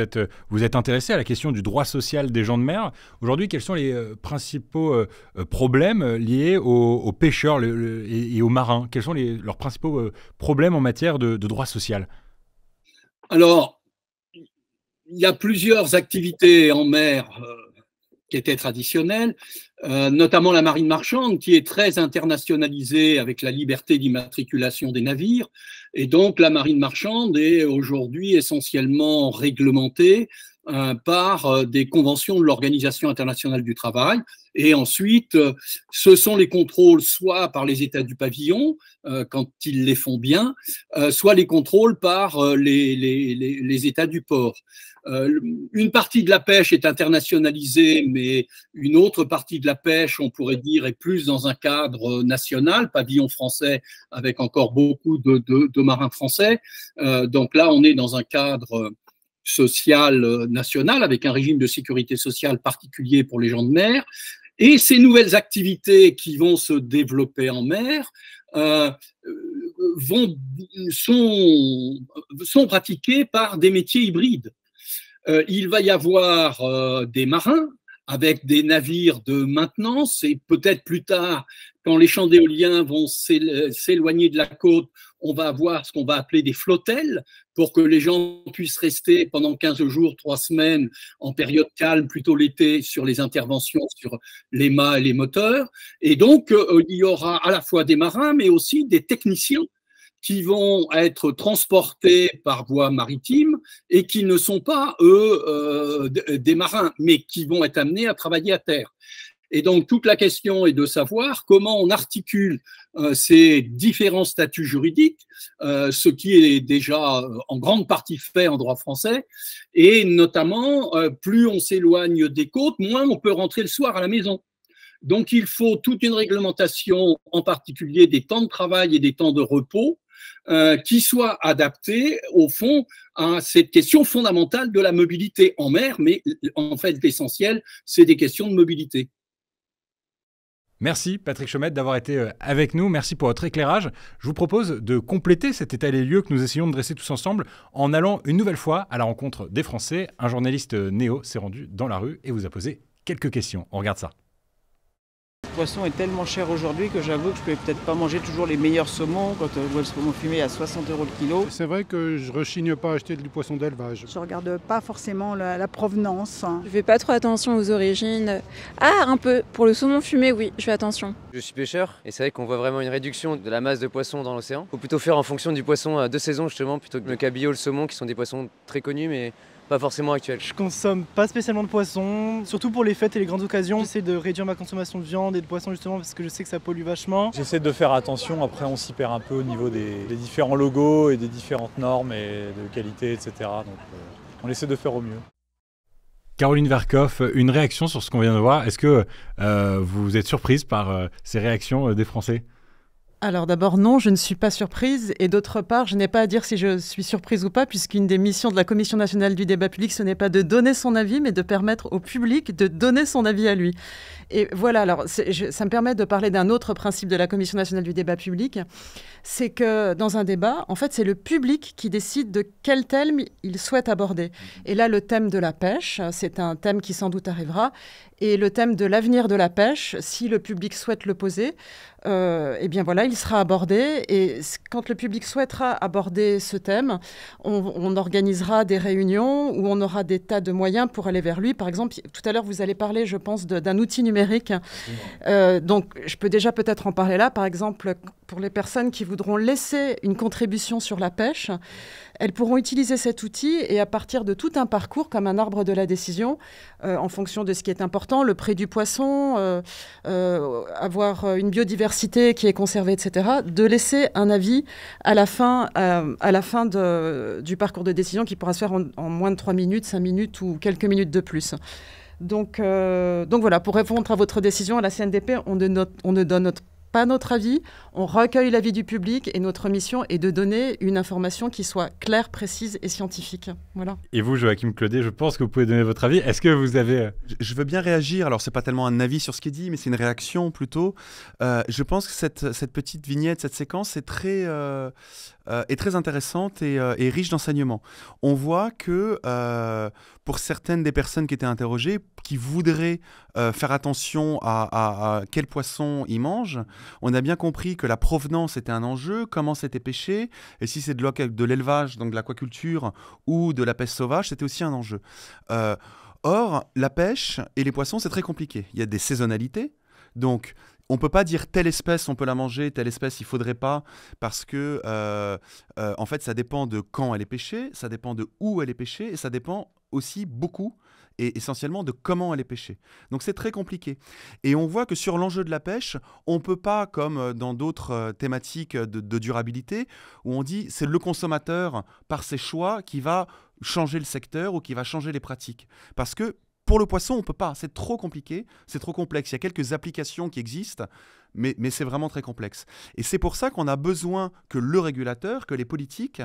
Speaker 1: êtes intéressé à la question du droit social des gens de mer. Aujourd'hui, quels sont les principaux problèmes liés aux pêcheurs et aux marins? Quels sont leurs principaux problèmes en matière de droit social?
Speaker 16: Alors, il y a plusieurs activités en mer qui étaient traditionnelles, notamment la marine marchande, qui est très internationalisée avec la liberté d'immatriculation des navires. Et donc, la marine marchande est aujourd'hui essentiellement réglementée par des conventions de l'Organisation internationale du travail. Et ensuite, ce sont les contrôles soit par les États du pavillon, quand ils les font bien, soit les contrôles par les États du port. Une partie de la pêche est internationalisée, mais une autre partie de la pêche, on pourrait dire, est plus dans un cadre national, pavillon français, avec encore beaucoup de marins français. Donc là, on est dans un cadre social national, avec un régime de sécurité sociale particulier pour les gens de mer. Et ces nouvelles activités qui vont se développer en mer sont pratiquées par des métiers hybrides. Il va y avoir des marins avec des navires de maintenance, et peut-être plus tard, quand les champs d'éolien vont s'éloigner de la côte, on va avoir ce qu'on va appeler des flottelles pour que les gens puissent rester pendant 15 jours, 3 semaines en période calme, plutôt l'été, sur les interventions sur les mâts et les moteurs. Et donc, il y aura à la fois des marins, mais aussi des techniciens qui vont être transportés par voie maritime et qui ne sont pas, eux, des marins, mais qui vont être amenés à travailler à terre. Et donc, toute la question est de savoir comment on articule ces différents statuts juridiques, ce qui est déjà en grande partie fait en droit français, et notamment, plus on s'éloigne des côtes, moins on peut rentrer le soir à la maison. Donc, il faut toute une réglementation, en particulier des temps de travail et des temps de repos, qui soit adaptée, au fond, à cette question fondamentale de la mobilité en mer, mais en fait, l'essentiel, c'est des questions de mobilité.
Speaker 1: Merci Patrick Chaumette d'avoir été avec nous. Merci pour votre éclairage. Je vous propose de compléter cet état des lieux que nous essayons de dresser tous ensemble en allant une nouvelle fois à la rencontre des Français. Un journaliste néo s'est rendu dans la rue et vous a posé quelques questions. On regarde ça.
Speaker 17: Le poisson est tellement cher aujourd'hui que j'avoue que je ne peux peut-être pas manger toujours les meilleurs saumons quand je vois le saumon fumé à 60 € le kilo.
Speaker 18: C'est vrai que je ne rechigne pas à acheter du poisson d'élevage.
Speaker 10: Je ne regarde pas forcément la provenance.
Speaker 8: Je fais pas trop attention aux origines. Ah, un peu. Pour le saumon fumé, oui, je fais attention.
Speaker 19: Je suis pêcheur et c'est vrai qu'on voit vraiment une réduction de la masse de poissons dans l'océan. Il faut plutôt faire en fonction du poisson de saison justement, plutôt que le cabillaud, le saumon qui sont des poissons très connus mais pas forcément actuel.
Speaker 6: Je consomme pas spécialement de poisson, surtout pour les fêtes et les grandes occasions. J'essaie de réduire ma consommation de viande et de poisson justement parce que je sais que ça pollue vachement.
Speaker 11: J'essaie de faire attention, après on s'y perd un peu au niveau des différents logos et des différentes normes et de qualité, etc. Donc on essaie de faire au mieux.
Speaker 1: Caroline Verkoff, une réaction sur ce qu'on vient de voir. Est-ce que vous êtes surprise par ces réactions des Français ?
Speaker 15: Alors d'abord, non, je ne suis pas surprise. Et d'autre part, je n'ai pas à dire si je suis surprise ou pas, puisqu'une des missions de la Commission nationale du débat public, ce n'est pas de donner son avis, mais de permettre au public de donner son avis à lui. Et voilà, alors ça me permet de parler d'un autre principe de la Commission nationale du débat public. C'est que dans un débat, en fait, c'est le public qui décide de quel thème il souhaite aborder. Et là, le thème de la pêche, c'est un thème qui sans doute arrivera. Et le thème de l'avenir de la pêche, si le public souhaite le poser, eh bien voilà, il sera abordé. Et quand le public souhaitera aborder ce thème, on organisera des réunions où on aura des tas de moyens pour aller vers lui. Par exemple, tout à l'heure, vous allez parler, je pense, d'un outil numérique. Donc, je peux déjà peut-être en parler là. Par exemple, pour les personnes qui voudront laisser une contribution sur la pêche, elles pourront utiliser cet outil et à partir de tout un parcours, comme un arbre de la décision, en fonction de ce qui est important, le prix du poisson, avoir une biodiversité qui est conservée, etc., de laisser un avis à la fin du parcours de décision qui pourra se faire en moins de 3 minutes, 5 minutes ou quelques minutes de plus. Donc voilà, pour répondre à votre décision, à la CNDP, on ne donne pas notre avis, on recueille l'avis du public et notre mission est de donner une information qui soit claire, précise et scientifique. Voilà.
Speaker 1: Et vous, Joachim Claudet, je pense que vous pouvez donner votre avis. Est-ce que vous avez...
Speaker 5: Je veux bien réagir. Alors, c'est pas tellement un avis sur ce qui est dit, mais c'est une réaction plutôt. Je pense que cette petite vignette, cette séquence est très intéressante et riche d'enseignements. On voit que pour certaines des personnes qui étaient interrogées, qui voudraient faire attention à quel poisson ils mangent, on a bien compris que la provenance était un enjeu, comment c'était pêché, et si c'est de l'élevage, donc de l'aquaculture, ou de la pêche sauvage, c'était aussi un enjeu. Or, la pêche et les poissons, c'est très compliqué. Il y a des saisonnalités, donc on ne peut pas dire telle espèce, on peut la manger, telle espèce, il ne faudrait pas, parce que, en fait, ça dépend de quand elle est pêchée, ça dépend de où elle est pêchée, et ça dépend aussi beaucoup et essentiellement de comment elle est pêchée. Donc c'est très compliqué. Et on voit que sur l'enjeu de la pêche, on ne peut pas, comme dans d'autres thématiques de durabilité, où on dit c'est le consommateur, par ses choix, qui va changer le secteur ou qui va changer les pratiques. Parce que pour le poisson, on ne peut pas. C'est trop compliqué, c'est trop complexe. Il y a quelques applications qui existent, mais c'est vraiment très complexe. Et c'est pour ça qu'on a besoin que le régulateur, que les politiques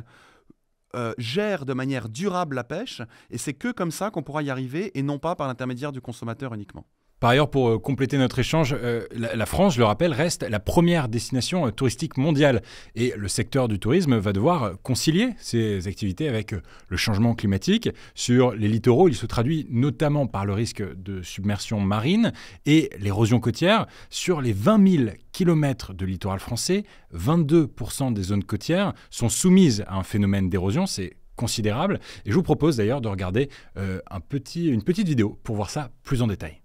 Speaker 5: gèrent de manière durable la pêche. Et c'est que comme ça qu'on pourra y arriver et non pas par l'intermédiaire du consommateur uniquement.
Speaker 1: Par ailleurs, pour compléter notre échange, la France, je le rappelle, reste la première destination touristique mondiale. Et le secteur du tourisme va devoir concilier ses activités avec le changement climatique. Sur les littoraux, il se traduit notamment par le risque de submersion marine et l'érosion côtière. Sur les 20 000 kilomètres de littoral français, 22% des zones côtières sont soumises à un phénomène d'érosion. C'est considérable. Et je vous propose d'ailleurs de regarder une petite vidéo pour voir ça plus en détail.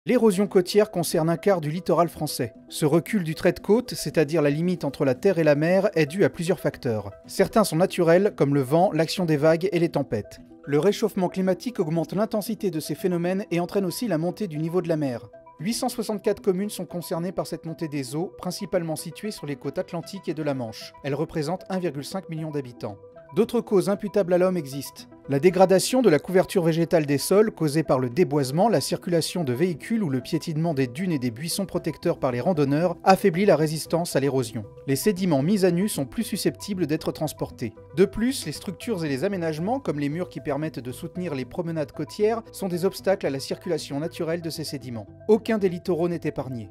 Speaker 20: L'érosion côtière concerne un quart du littoral français. Ce recul du trait de côte, c'est-à-dire la limite entre la terre et la mer, est dû à plusieurs facteurs. Certains sont naturels, comme le vent, l'action des vagues et les tempêtes. Le réchauffement climatique augmente l'intensité de ces phénomènes et entraîne aussi la montée du niveau de la mer. 864 communes sont concernées par cette montée des eaux, principalement situées sur les côtes atlantiques et de la Manche. Elles représentent 1,5 million d'habitants. D'autres causes imputables à l'homme existent. La dégradation de la couverture végétale des sols causée par le déboisement, la circulation de véhicules ou le piétinement des dunes et des buissons protecteurs par les randonneurs affaiblit la résistance à l'érosion. Les sédiments mis à nu sont plus susceptibles d'être transportés. De plus, les structures et les aménagements, comme les murs qui permettent de soutenir les promenades côtières, sont des obstacles à la circulation naturelle de ces sédiments. Aucun des littoraux n'est épargné.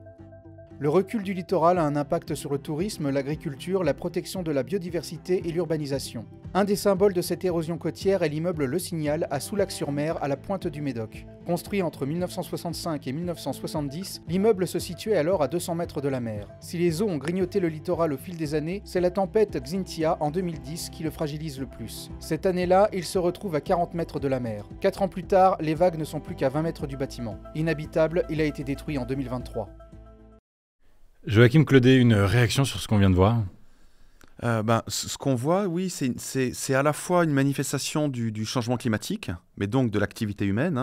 Speaker 20: Le recul du littoral a un impact sur le tourisme, l'agriculture, la protection de la biodiversité et l'urbanisation. Un des symboles de cette érosion côtière est l'immeuble Le Signal à Soulac-sur-Mer, à la pointe du Médoc. Construit entre 1965 et 1970, l'immeuble se situait alors à 200 mètres de la mer. Si les eaux ont grignoté le littoral au fil des années, c'est la tempête Xynthia en 2010 qui le fragilise le plus. Cette année-là, il se retrouve à 40 mètres de la mer. 4 ans plus tard, les vagues ne sont plus qu'à 20 mètres du bâtiment. Inhabitable, il a été détruit en 2023.
Speaker 1: Joachim Claudet, une réaction sur ce qu'on vient de voir ?
Speaker 5: Ce qu'on voit, oui, c'est à la fois une manifestation du changement climatique, mais donc de l'activité humaine,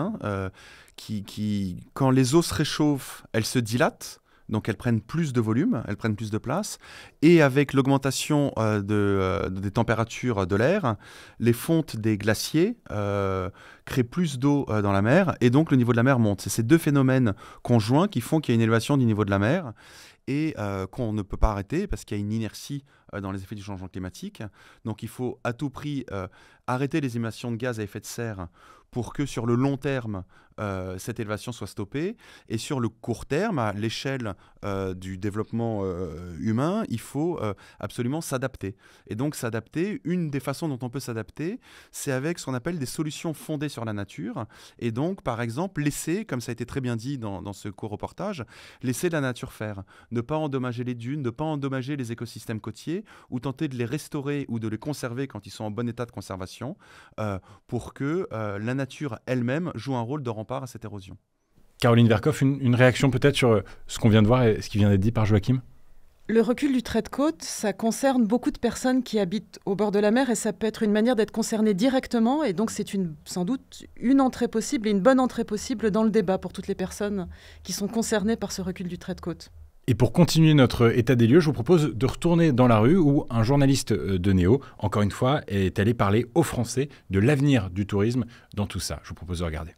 Speaker 5: qui, quand les eaux se réchauffent, elles se dilatent, donc elles prennent plus de volume, elles prennent plus de place, et avec l'augmentation des températures de l'air, les fontes des glaciers créent plus d'eau dans la mer, et donc le niveau de la mer monte. C'est ces deux phénomènes conjoints qui font qu'il y a une élévation du niveau de la mer, et qu'on ne peut pas arrêter parce qu'il y a une inertie dans les effets du changement climatique. Donc il faut à tout prix arrêter les émissions de gaz à effet de serre pour que sur le long terme, cette élévation soit stoppée. Et sur le court terme, à l'échelle du développement humain, il faut absolument s'adapter. Et donc s'adapter, une des façons dont on peut s'adapter, c'est avec ce qu'on appelle des solutions fondées sur la nature. Et donc, par exemple, laisser, comme ça a été très bien dit dans ce court reportage, laisser la nature faire. Ne pas endommager les dunes, ne pas endommager les écosystèmes côtiers, ou tenter de les restaurer ou de les conserver quand ils sont en bon état de conservation, pour que la nature elle-même joue un rôle de rempart à cette érosion.
Speaker 1: Caroline Verkoff, une réaction peut-être sur ce qu'on vient de voir et ce qui vient d'être dit par Joachim ?
Speaker 15: Le recul du trait de côte, ça concerne beaucoup de personnes qui habitent au bord de la mer et ça peut être une manière d'être concerné directement et donc c'est sans doute une entrée possible et une bonne entrée possible dans le débat pour toutes les personnes qui sont concernées par ce recul du trait de côte.
Speaker 1: Et pour continuer notre état des lieux, je vous propose de retourner dans la rue où un journaliste de Néo, encore une fois, est allé parler aux Français de l'avenir du tourisme dans tout ça. Je vous propose de regarder.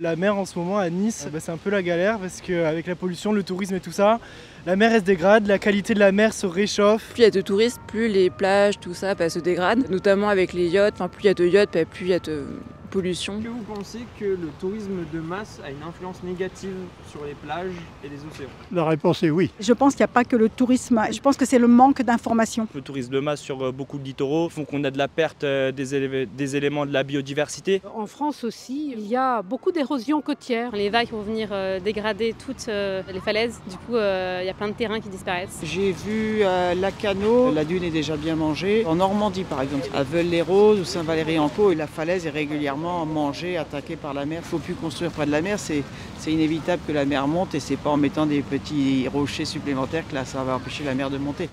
Speaker 6: La mer en ce moment à Nice, c'est un peu la galère parce qu'avec la pollution, le tourisme et tout ça, la mer elle se dégrade, la qualité de la mer se réchauffe.
Speaker 8: Plus il y a de touristes, plus les plages, tout ça se dégrade, notamment avec les yachts. Enfin, plus il y a de yachts, plus il y a de pollution.
Speaker 17: Est-ce que vous pensez que le tourisme de masse a une influence négative sur les plages et les océans?
Speaker 18: La réponse est oui.
Speaker 10: Je pense qu'il n'y a pas que le tourisme, je pense que c'est le manque d'informations.
Speaker 21: Le tourisme de masse sur beaucoup de littoraux font qu'on a de la perte des éléments de la biodiversité.
Speaker 22: En France aussi, il y a beaucoup d'érosion côtière.
Speaker 23: Les vagues vont venir dégrader toutes les falaises, du coup il y a plein de terrains qui disparaissent.
Speaker 17: J'ai vu Lacanau, la dune est déjà bien mangée. En Normandie par exemple, à Veules-les-Roses ou Saint-Valery-en-Caux, la falaise est régulièrement mangée, attaquée par la mer. Il ne faut plus construire près de la mer, c'est inévitable que la mer monte et c'est pas en mettant des petits rochers supplémentaires que là ça va empêcher la mer de monter.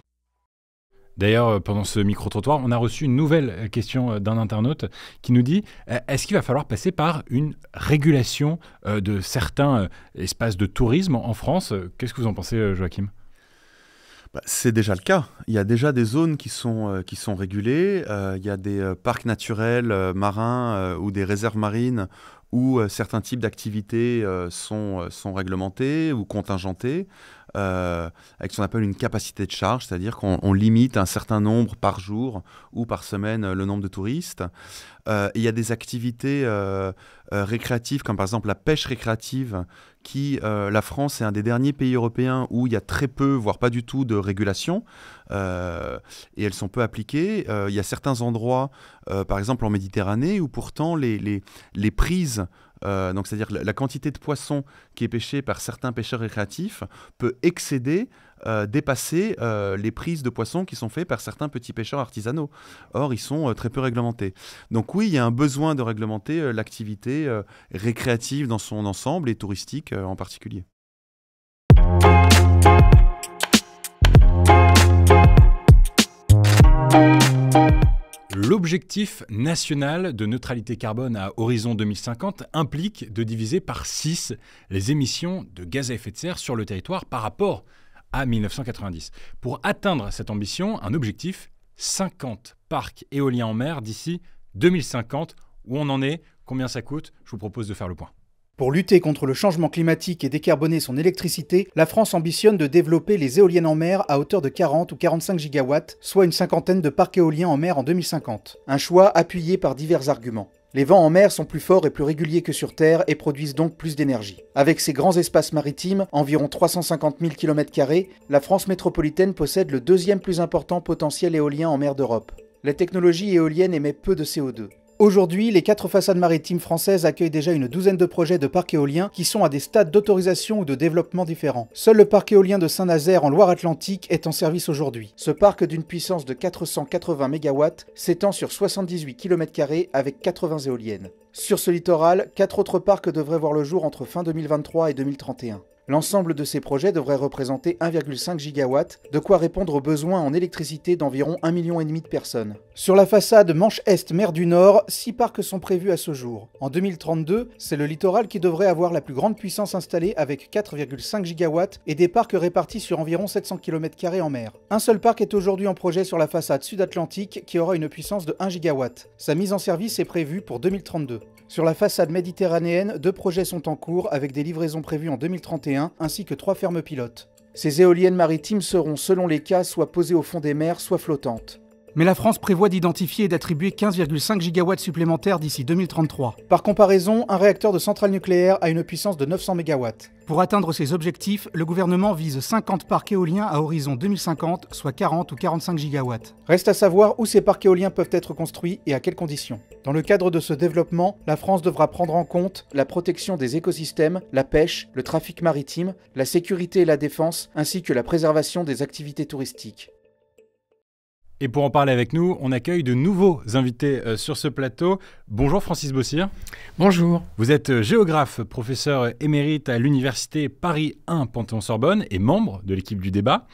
Speaker 1: D'ailleurs, pendant ce micro-trottoir, on a reçu une nouvelle question d'un internaute qui nous dit est-ce qu'il va falloir passer par une régulation de certains espaces de tourisme en France? Qu'est-ce que vous en pensez, Joachim?
Speaker 5: C'est déjà le cas. Il y a déjà des zones qui sont régulées. Il y a des parcs naturels marins ou des réserves marines où certains types d'activités sont réglementés ou contingentés, avec ce qu'on appelle une capacité de charge, c'est-à-dire qu'on limite un certain nombre par jour ou par semaine le nombre de touristes. Il y a des activités récréatives, comme par exemple la pêche récréative, qui, la France est un des derniers pays européens où il y a très peu, voire pas du tout, de régulation, et elles sont peu appliquées. Il y a certains endroits, par exemple en Méditerranée, où pourtant les prises, donc c'est-à-dire la quantité de poissons qui est pêchée par certains pêcheurs récréatifs peut dépasser les prises de poissons qui sont faites par certains petits pêcheurs artisanaux. Or, ils sont très peu réglementés. Donc oui, il y a un besoin de réglementer l'activité récréative dans son ensemble et touristique en particulier.
Speaker 1: L'objectif national de neutralité carbone à horizon 2050 implique de diviser par 6 les émissions de gaz à effet de serre sur le territoire par rapport à 1990. Pour atteindre cette ambition, un objectif, 50 parcs éoliens en mer d'ici 2050. Où on en est? Combien ça coûte? Je vous propose de faire le point.
Speaker 20: Pour lutter contre le changement climatique et décarboner son électricité, la France ambitionne de développer les éoliennes en mer à hauteur de 40 ou 45 gigawatts, soit une cinquantaine de parcs éoliens en mer en 2050. Un choix appuyé par divers arguments. Les vents en mer sont plus forts et plus réguliers que sur Terre et produisent donc plus d'énergie. Avec ses grands espaces maritimes, environ 350 000 km², la France métropolitaine possède le deuxième plus important potentiel éolien en mer d'Europe. La technologie éolienne émet peu de CO2. Aujourd'hui, les 4 façades maritimes françaises accueillent déjà une douzaine de projets de parcs éoliens qui sont à des stades d'autorisation ou de développement différents. Seul le parc éolien de Saint-Nazaire en Loire-Atlantique est en service aujourd'hui. Ce parc d'une puissance de 480 MW s'étend sur 78 km² avec 80 éoliennes. Sur ce littoral, 4 autres parcs devraient voir le jour entre fin 2023 et 2031. L'ensemble de ces projets devrait représenter 1,5 gigawatts, de quoi répondre aux besoins en électricité d'environ 1,5 million de personnes. Sur la façade Manche-Est, mer du Nord, 6 parcs sont prévus à ce jour. En 2032, c'est le littoral qui devrait avoir la plus grande puissance installée avec 4,5 gigawatts et des parcs répartis sur environ 700 km² en mer. Un seul parc est aujourd'hui en projet sur la façade sud-atlantique qui aura une puissance de 1 gigawatt. Sa mise en service est prévue pour 2032. Sur la façade méditerranéenne, 2 projets sont en cours avec des livraisons prévues en 2031 ainsi que 3 fermes pilotes. Ces éoliennes maritimes seront, selon les cas, soit posées au fond des mers, soit flottantes. Mais la France prévoit d'identifier et d'attribuer 15,5 gigawatts supplémentaires d'ici 2033. Par comparaison, un réacteur de centrale nucléaire a une puissance de 900 mégawatts. Pour atteindre ces objectifs, le gouvernement vise 50 parcs éoliens à horizon 2050, soit 40 ou 45 gigawatts. Reste à savoir où ces parcs éoliens peuvent être construits et à quelles conditions. Dans le cadre de ce développement, la France devra prendre en compte la protection des écosystèmes, la pêche, le trafic maritime, la sécurité et la défense, ainsi que la préservation des activités touristiques.
Speaker 1: Et pour en parler avec nous, on accueille de nouveaux invités sur ce plateau. Bonjour Francis Bossir.
Speaker 24: Bonjour.
Speaker 1: Vous êtes géographe, professeur émérite à l'université Paris 1 Panthéon-Sorbonne et membre de l'équipe du débat.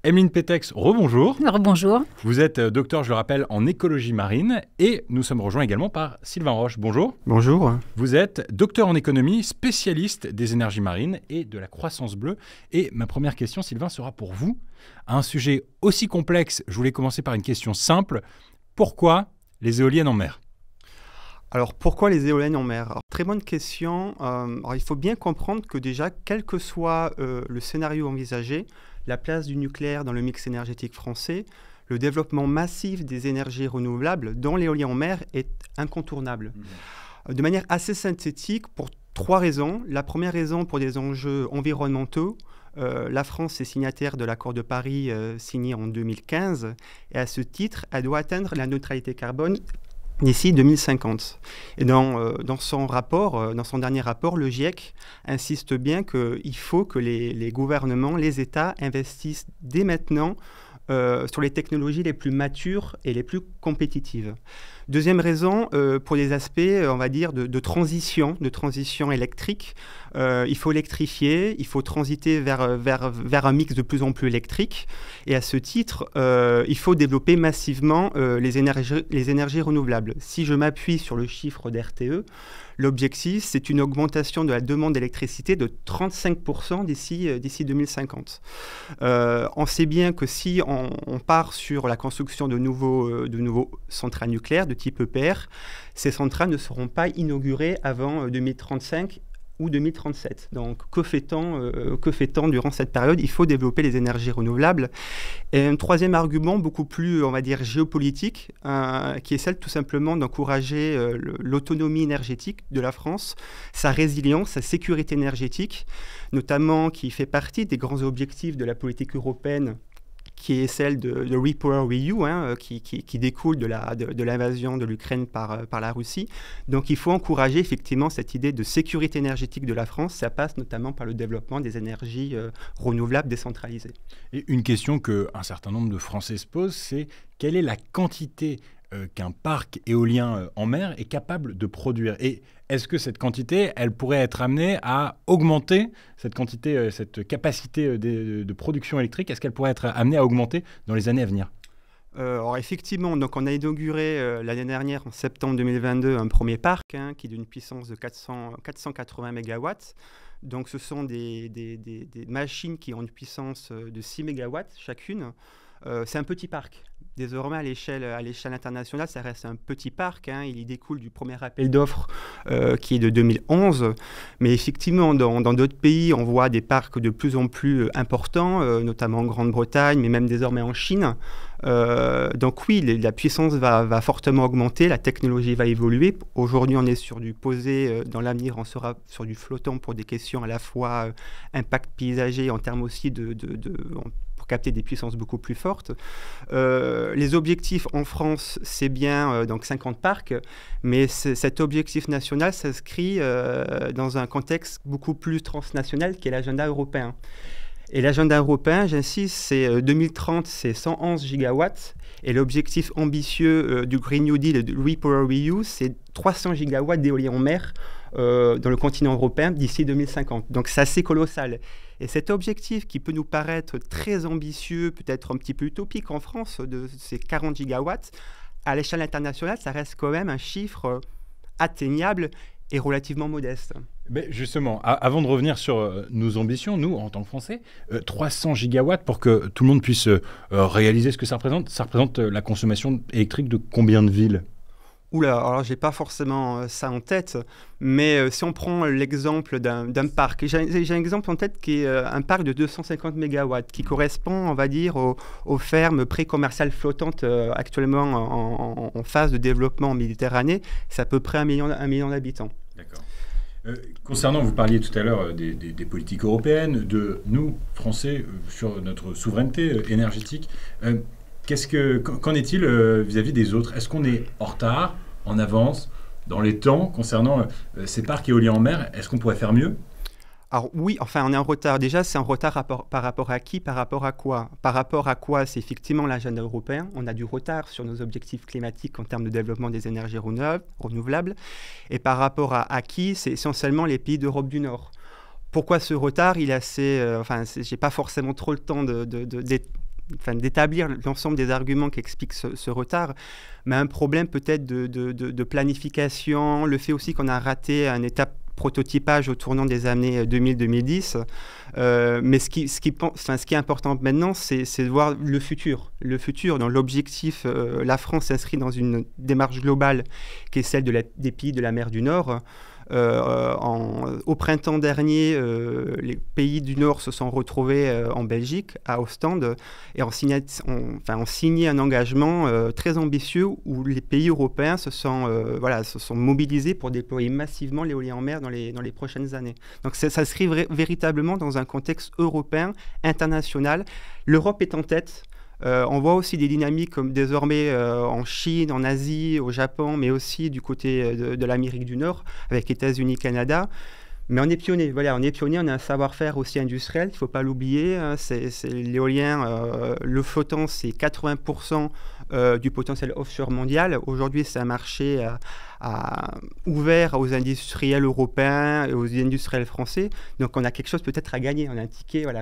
Speaker 1: Emeline Pétex, rebonjour.
Speaker 4: Rebonjour.
Speaker 1: Vous êtes docteur, je le rappelle, en écologie marine et nous sommes rejoints également par Sylvain Roche. Bonjour.
Speaker 24: Bonjour.
Speaker 1: Vous êtes docteur en économie, spécialiste des énergies marines et de la croissance bleue. Et ma première question, Sylvain, sera pour vous. À un sujet aussi complexe, je voulais commencer par une question simple. Pourquoi les éoliennes en mer ?
Speaker 2: Alors pourquoi les éoliennes en mer? Alors, très bonne question. Alors, il faut bien comprendre que déjà, quel que soit le scénario envisagé, la place du nucléaire dans le mix énergétique français, le développement massif des énergies renouvelables, dont l'éolien en mer, est incontournable. De manière assez synthétique, pour 3 raisons. La première raison, pour des enjeux environnementaux. La France est signataire de l'accord de Paris signé en 2015 et à ce titre, elle doit atteindre la neutralité carbone d'ici 2050. Et dans son rapport, dans son dernier rapport, le GIEC insiste bien qu'il faut que les gouvernements, les États investissent dès maintenant sur les technologies les plus matures et les plus compétitives. Deuxième raison, pour des aspects, on va dire, de transition électrique. Il faut électrifier, il faut transiter vers un mix de plus en plus électrique. Et à ce titre, il faut développer massivement les énergies renouvelables. Si je m'appuie sur le chiffre d'RTE, l'objectif, c'est une augmentation de la demande d'électricité de 35% d'ici 2050. On sait bien que si on part sur la construction de nouveaux centrales nucléaires de type EPR, ces centrales ne seront pas inaugurées avant 2035 ou 2037. Donc, que fait-on durant cette période? Il faut développer les énergies renouvelables. Et un troisième argument, beaucoup plus, on va dire, géopolitique, qui est celle tout simplement d'encourager l'autonomie énergétique de la France, sa résilience, sa sécurité énergétique, notamment qui fait partie des grands objectifs de la politique européenne, qui est celle de REPowerEU, qui découle de l'invasion de l'Ukraine par la Russie. Donc il faut encourager effectivement cette idée de sécurité énergétique de la France. Ça passe notamment par le développement des énergies renouvelables décentralisées.
Speaker 1: Et une question qu'un certain nombre de Français se posent, c'est quelle est la quantité qu'un parc éolien en mer est capable de produire? Et est-ce que cette quantité, elle pourrait être amenée à augmenter, cette capacité de production électrique, est-ce qu'elle pourrait être amenée à augmenter dans les années à venir?
Speaker 2: Alors effectivement, donc on a inauguré l'année dernière, en septembre 2022, un premier parc qui est d'une puissance de 480 MW. Donc ce sont des machines qui ont une puissance de 6 MW chacune. C'est un petit parc. Désormais, à l'échelle internationale, ça reste un petit parc. Il y découle du premier appel d'offres qui est de 2011. Mais effectivement, dans d'autres pays, on voit des parcs de plus en plus importants, notamment en Grande-Bretagne, mais même désormais en Chine. Donc oui, la puissance va fortement augmenter, la technologie va évoluer. Aujourd'hui, on est sur du posé. Dans l'avenir, on sera sur du flottant pour des questions à la fois impact paysager, en termes aussi pour capter des puissances beaucoup plus fortes. Les objectifs en France, c'est bien donc 50 parcs, mais cet objectif national s'inscrit dans un contexte beaucoup plus transnational qui est l'agenda européen. Et l'agenda européen, j'insiste, c'est 2030, c'est 111 gigawatts. Et l'objectif ambitieux du Green New Deal et du REPowerEU, c'est 300 gigawatts d'éolien en mer dans le continent européen d'ici 2050. Donc c'est assez colossal. Et cet objectif qui peut nous paraître très ambitieux, peut-être un petit peu utopique en France, de ces 40 gigawatts, à l'échelle internationale, ça reste quand même un chiffre atteignable et relativement modeste.
Speaker 1: Mais justement, avant de revenir sur nos ambitions, nous, en tant que Français, 300 gigawatts, pour que tout le monde puisse réaliser ce que ça représente la consommation électrique de combien de villes?
Speaker 2: Oula, alors j'ai pas forcément ça en tête, mais si on prend l'exemple d'un parc, j'ai un exemple en tête qui est un parc de 250 MW, qui correspond, on va dire, aux fermes pré-commerciales flottantes actuellement en phase de développement en Méditerranée. C'est à peu près 1 million d'habitants.
Speaker 1: D'accord. Concernant, vous parliez tout à l'heure des politiques européennes, de nous, Français, sur notre souveraineté énergétique. Qu'en est-il vis-à-vis des autres? Est-ce qu'on est en retard, en avance, dans les temps, concernant ces parcs éoliens en mer? Est-ce qu'on pourrait faire mieux?
Speaker 2: Alors oui, enfin on est en retard. Déjà, c'est un retard par rapport à qui? Par rapport à quoi? Par rapport à quoi? C'est effectivement l'agenda européen. On a du retard sur nos objectifs climatiques en termes de développement des énergies renouvelables. Et par rapport à qui? C'est essentiellement les pays d'Europe du Nord. Pourquoi ce retard? Il est assez... j'ai pas forcément trop le temps d'établir l'ensemble des arguments qui expliquent ce retard, mais un problème peut-être de planification, le fait aussi qu'on a raté une étape prototypage au tournant des années 2000-2010. Mais ce qui est important maintenant, c'est de voir le futur. Le futur, dans l'objectif, la France s'inscrit dans une démarche globale qui est celle des pays de la mer du Nord. Au printemps dernier, les pays du Nord se sont retrouvés en Belgique, à Ostende, et ont signé un engagement très ambitieux où les pays européens se sont mobilisés pour déployer massivement l'éolien en mer dans les prochaines années. Donc ça s'inscrit véritablement dans un contexte européen, international. L'Europe est en tête. On voit aussi des dynamiques comme désormais en Chine, en Asie, au Japon, mais aussi du côté de l'Amérique du Nord, avec États-Unis, Canada. Mais on est pionnier, voilà, on a un savoir-faire aussi industriel, il ne faut pas l'oublier. C'est l'éolien, le flottant, c'est 80% du potentiel offshore mondial. Aujourd'hui, c'est un marché ouvert aux industriels européens et aux industriels français. Donc, on a quelque chose peut-être à gagner. On a un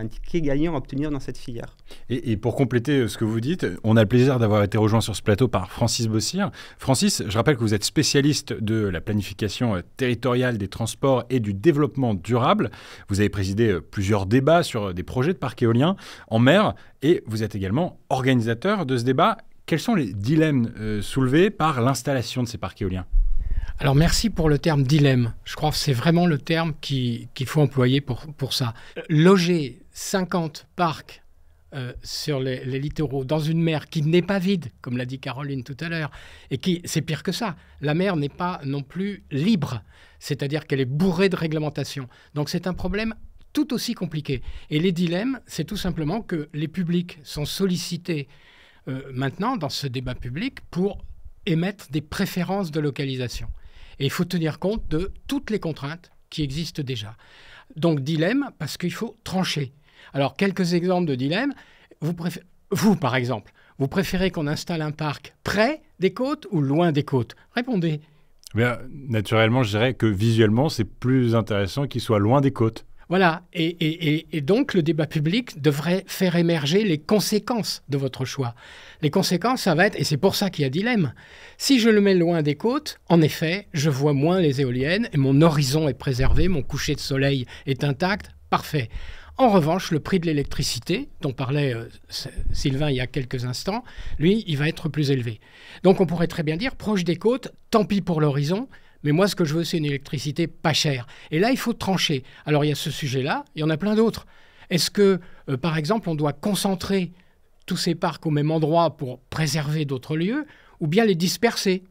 Speaker 2: ticket gagnant à obtenir dans cette filière.
Speaker 1: Et pour compléter ce que vous dites, on a le plaisir d'avoir été rejoint sur ce plateau par Francis Bossir. Francis, je rappelle que vous êtes spécialiste de la planification territoriale des transports et du développement durable. Vous avez présidé plusieurs débats sur des projets de parcs éoliens en mer et vous êtes également organisateur de ce débat. Quels sont les dilemmes soulevés par l'installation de ces parcs éoliens ?
Speaker 3: Alors merci pour le terme dilemme. Je crois que c'est vraiment le terme qu'il faut employer pour ça. Loger 50 parcs sur les littoraux dans une mer qui n'est pas vide, comme l'a dit Caroline tout à l'heure, et c'est pire que ça. La mer n'est pas non plus libre, c'est-à-dire qu'elle est bourrée de réglementations. Donc c'est un problème tout aussi compliqué. Et les dilemmes, c'est tout simplement que les publics sont sollicités maintenant dans ce débat public pour émettre des préférences de localisation. Et il faut tenir compte de toutes les contraintes qui existent déjà. Donc dilemme, parce qu'il faut trancher. Alors quelques exemples de dilemmes. Vous, par exemple, vous préférez qu'on installe un parc près des côtes ou loin des côtes? Répondez.
Speaker 1: Bien, naturellement, je dirais que visuellement, c'est plus intéressant qu'il soit loin des côtes.
Speaker 3: Voilà, et donc le débat public devrait faire émerger les conséquences de votre choix. Les conséquences, ça va être, et c'est pour ça qu'il y a dilemme, si je le mets loin des côtes, en effet, je vois moins les éoliennes et mon horizon est préservé, mon coucher de soleil est intact, parfait. En revanche, le prix de l'électricité, dont parlait Sylvain il y a quelques instants, lui, il va être plus élevé. Donc on pourrait très bien dire, proche des côtes, tant pis pour l'horizon, mais moi, ce que je veux, c'est une électricité pas chère. Et là, il faut trancher. Alors, il y a ce sujet-là, il y en a plein d'autres. Est-ce que, par exemple, on doit concentrer tous ces parcs au même endroit pour préserver d'autres lieux, ou bien les disperser?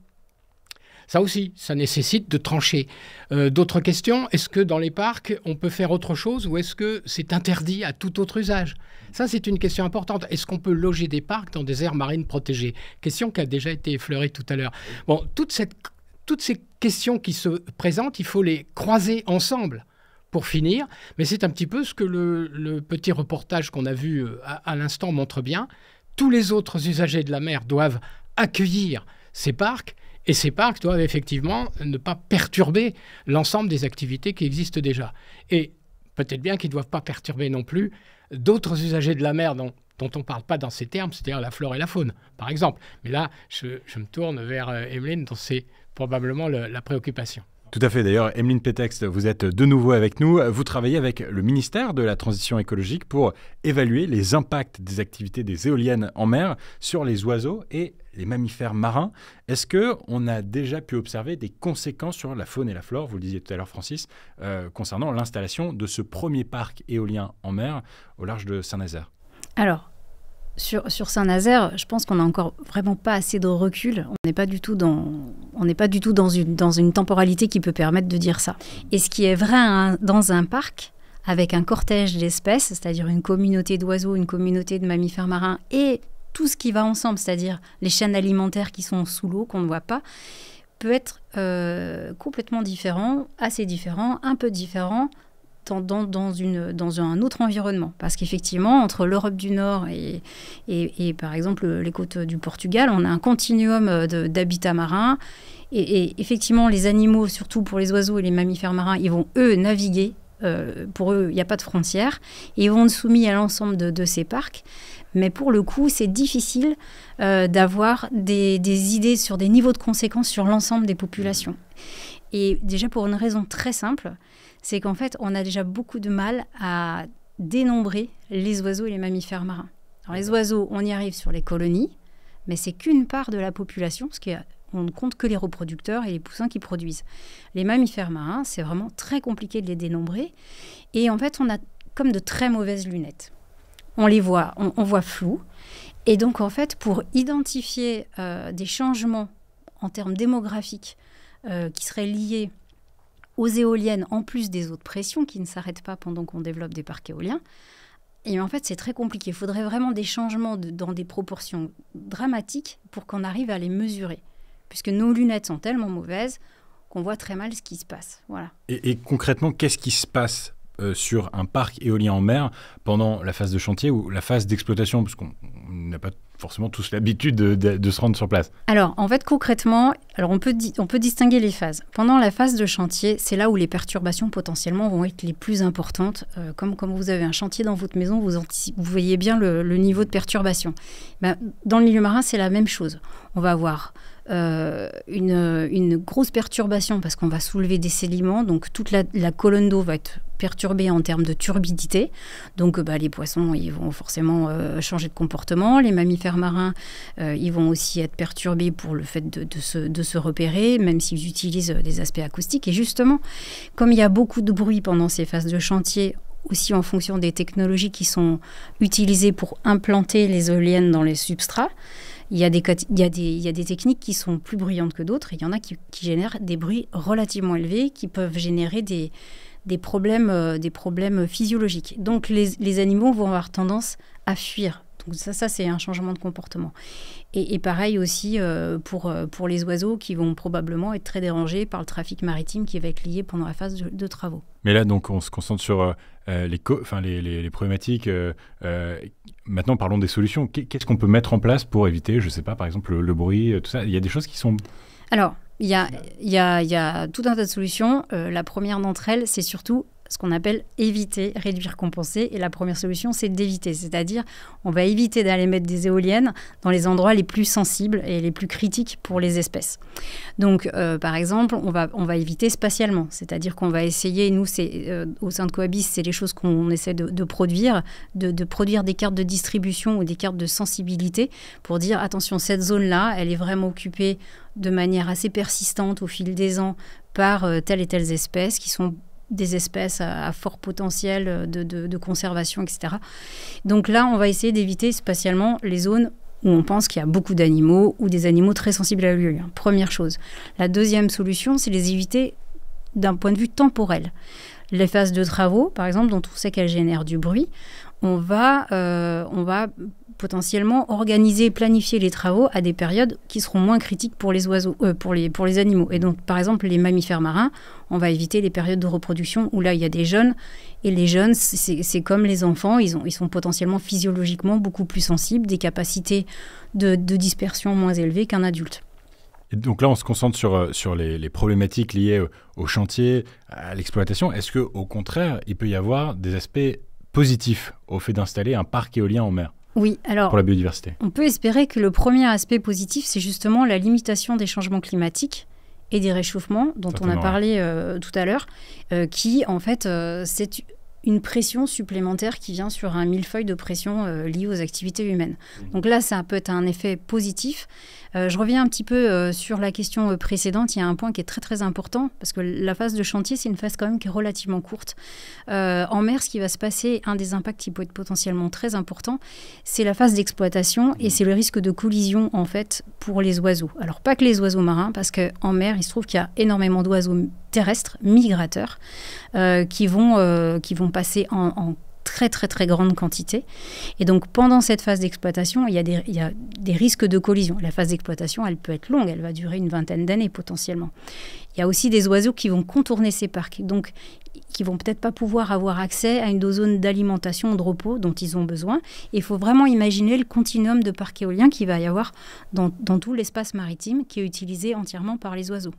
Speaker 3: Ça aussi, ça nécessite de trancher. D'autres questions, est-ce que dans les parcs, on peut faire autre chose, ou est-ce que c'est interdit à tout autre usage? Ça, c'est une question importante. Est-ce qu'on peut loger des parcs dans des aires marines protégées? Question qui a déjà été effleurée tout à l'heure. Bon, toutes ces questions qui se présentent, il faut les croiser ensemble pour finir. Mais c'est un petit peu ce que le petit reportage qu'on a vu à l'instant montre bien. Tous les autres usagers de la mer doivent accueillir ces parcs et ces parcs doivent effectivement ne pas perturber l'ensemble des activités qui existent déjà. Et peut-être bien qu'ils ne doivent pas perturber non plus d'autres usagers de la mer dont on ne parle pas dans ces termes, c'est-à-dire la flore et la faune, par exemple. Mais là, je me tourne vers Emeline, dont c'est probablement la préoccupation.
Speaker 1: Tout à fait. D'ailleurs, Emeline Pétext, vous êtes de nouveau avec nous. Vous travaillez avec le ministère de la Transition écologique pour évaluer les impacts des activités des éoliennes en mer sur les oiseaux et les mammifères marins. Est-ce qu'on a déjà pu observer des conséquences sur la faune et la flore, vous le disiez tout à l'heure Francis, concernant l'installation de ce premier parc éolien en mer au large de Saint-Nazaire? Alors, sur Saint-Nazaire, je pense qu'on n'a encore vraiment pas assez de recul. On n'est pas du tout dans une temporalité qui peut permettre de dire ça. Et ce qui est vrai dans un parc, avec un cortège d'espèces, c'est-à-dire une communauté d'oiseaux, une communauté de mammifères marins et tout ce qui va ensemble, c'est-à-dire les chaînes alimentaires qui sont sous l'eau, qu'on ne voit pas, peut être complètement différent, assez différent, un peu différent, dans un autre environnement. Parce qu'effectivement, entre l'Europe du Nord et par exemple les côtes du Portugal, on a un continuum d'habitats marins. Et effectivement, les animaux, surtout pour les oiseaux et les mammifères marins, ils vont, eux, naviguer. Pour eux, il n'y a pas de frontières. Et ils vont être soumis à l'ensemble de ces parcs. Mais pour le coup, c'est difficile d'avoir des idées sur des niveaux de conséquences sur l'ensemble des populations.
Speaker 4: Et déjà pour une raison très simple, c'est qu'en fait, on a déjà beaucoup de mal à dénombrer les oiseaux et les mammifères marins. Alors les oiseaux, on y arrive sur les colonies, mais c'est qu'une part de la population, parce qu'on ne compte que les reproducteurs et les poussins qui produisent. Les mammifères marins, c'est vraiment très compliqué de les dénombrer. Et en fait, on a comme de très mauvaises lunettes. On les voit, on voit flou. Et donc, en fait, pour identifier des changements en termes démographiques qui seraient liés aux éoliennes, en plus des eaux de pression qui ne s'arrêtent pas pendant qu'on développe des parcs éoliens, et en fait, c'est très compliqué. Il faudrait vraiment des changements dans des proportions dramatiques pour qu'on arrive à les mesurer. Puisque nos lunettes sont tellement mauvaises qu'on voit très mal ce qui se passe. Voilà.
Speaker 1: Et concrètement, qu'est-ce qui se passe sur un parc éolien en mer pendant la phase de chantier ou la phase d'exploitation? Parce qu'on n'a pas forcément tous l'habitude de se rendre sur place.
Speaker 4: Alors, en fait, concrètement, on peut distinguer les phases. Pendant la phase de chantier, c'est là où les perturbations potentiellement vont être les plus importantes. Comme vous avez un chantier dans votre maison, vous voyez bien le niveau de perturbation. Dans le milieu marin, c'est la même chose. On va avoir une grosse perturbation parce qu'on va soulever des sédiments. Donc, toute la colonne d'eau va être perturbée en termes de turbidité. Donc, les poissons, ils vont forcément changer de comportement. Les mammifères marins, ils vont aussi être perturbés pour le fait de se repérer, même s'ils utilisent des aspects acoustiques. Et justement, comme il y a beaucoup de bruit pendant ces phases de chantier, aussi en fonction des technologies qui sont utilisées pour implanter les éoliennes dans les substrats, il y a des techniques qui sont plus bruyantes que d'autres. Il y en a qui génèrent des bruits relativement élevés, qui peuvent générer des problèmes physiologiques. Donc les animaux vont avoir tendance à fuir. Donc ça c'est un changement de comportement. Et pareil aussi pour les oiseaux qui vont probablement être très dérangés par le trafic maritime qui va être lié pendant la phase de travaux.
Speaker 1: Mais là, donc, on se concentre sur les problématiques. Maintenant, parlons des solutions. Qu'est-ce qu'on peut mettre en place pour éviter, je ne sais pas, par exemple, le bruit, tout ça? Il y a des choses qui sont...
Speaker 4: Alors, il y a tout un tas de solutions. La première d'entre elles, c'est surtout ce qu'on appelle éviter, réduire, compenser. Et la première solution, c'est d'éviter. C'est-à-dire, on va éviter d'aller mettre des éoliennes dans les endroits les plus sensibles et les plus critiques pour les espèces. Donc, par exemple, on va éviter spatialement. C'est-à-dire qu'on va essayer, nous, au sein de Coabis, c'est les choses qu'on essaie de produire, de produire des cartes de distribution ou des cartes de sensibilité pour dire, attention, cette zone-là, elle est vraiment occupée de manière assez persistante au fil des ans par telles et telles espèces qui sont des espèces à fort potentiel de conservation, etc. Donc là, on va essayer d'éviter spatialement les zones où on pense qu'il y a beaucoup d'animaux ou des animaux très sensibles à l'éolien. Première chose. La deuxième solution, c'est les éviter d'un point de vue temporel. Les phases de travaux, par exemple, dont on sait qu'elles génèrent du bruit, on va potentiellement organiser, planifier les travaux à des périodes qui seront moins critiques pour les oiseaux, pour les animaux. Et donc, par exemple, les mammifères marins, on va éviter les périodes de reproduction où là, il y a des jeunes. Et les jeunes, c'est comme les enfants, ils sont potentiellement physiologiquement beaucoup plus sensibles, des capacités de dispersion moins élevées qu'un adulte.
Speaker 1: Et donc là, on se concentre sur les problématiques liées au chantier, à l'exploitation. Est-ce qu'au contraire, il peut y avoir des aspects positifs au fait d'installer un parc éolien en mer?
Speaker 4: Oui, alors,
Speaker 1: pour la biodiversité.
Speaker 4: On peut espérer que le premier aspect positif, c'est justement la limitation des changements climatiques et des réchauffements dont on a parlé tout à l'heure, qui, en fait, c'est une pression supplémentaire qui vient sur un millefeuille de pression liée aux activités humaines. Donc là, ça peut être un effet positif. Je reviens un petit peu sur la question précédente. Il y a un point qui est très très important parce que la phase de chantier, c'est une phase quand même qui est relativement courte. En mer, ce qui va se passer, un des impacts qui peut être potentiellement très important, c'est la phase d'exploitation et c'est le risque de collision en fait pour les oiseaux. Alors pas que les oiseaux marins, parce qu'en mer, il se trouve qu'il y a énormément d'oiseaux terrestres, migrateurs, qui vont passer en très très très grande quantité. Et donc pendant cette phase d'exploitation, il y a des risques de collision. La phase d'exploitation, elle peut être longue, elle va durer une vingtaine d'années potentiellement. Il y a aussi des oiseaux qui vont contourner ces parcs, donc qui vont peut-être pas pouvoir avoir accès à une zone d'alimentation, de repos dont ils ont besoin. Et il faut vraiment imaginer le continuum de parcs éoliens qu'il va y avoir dans tout l'espace maritime qui est utilisé entièrement par les oiseaux.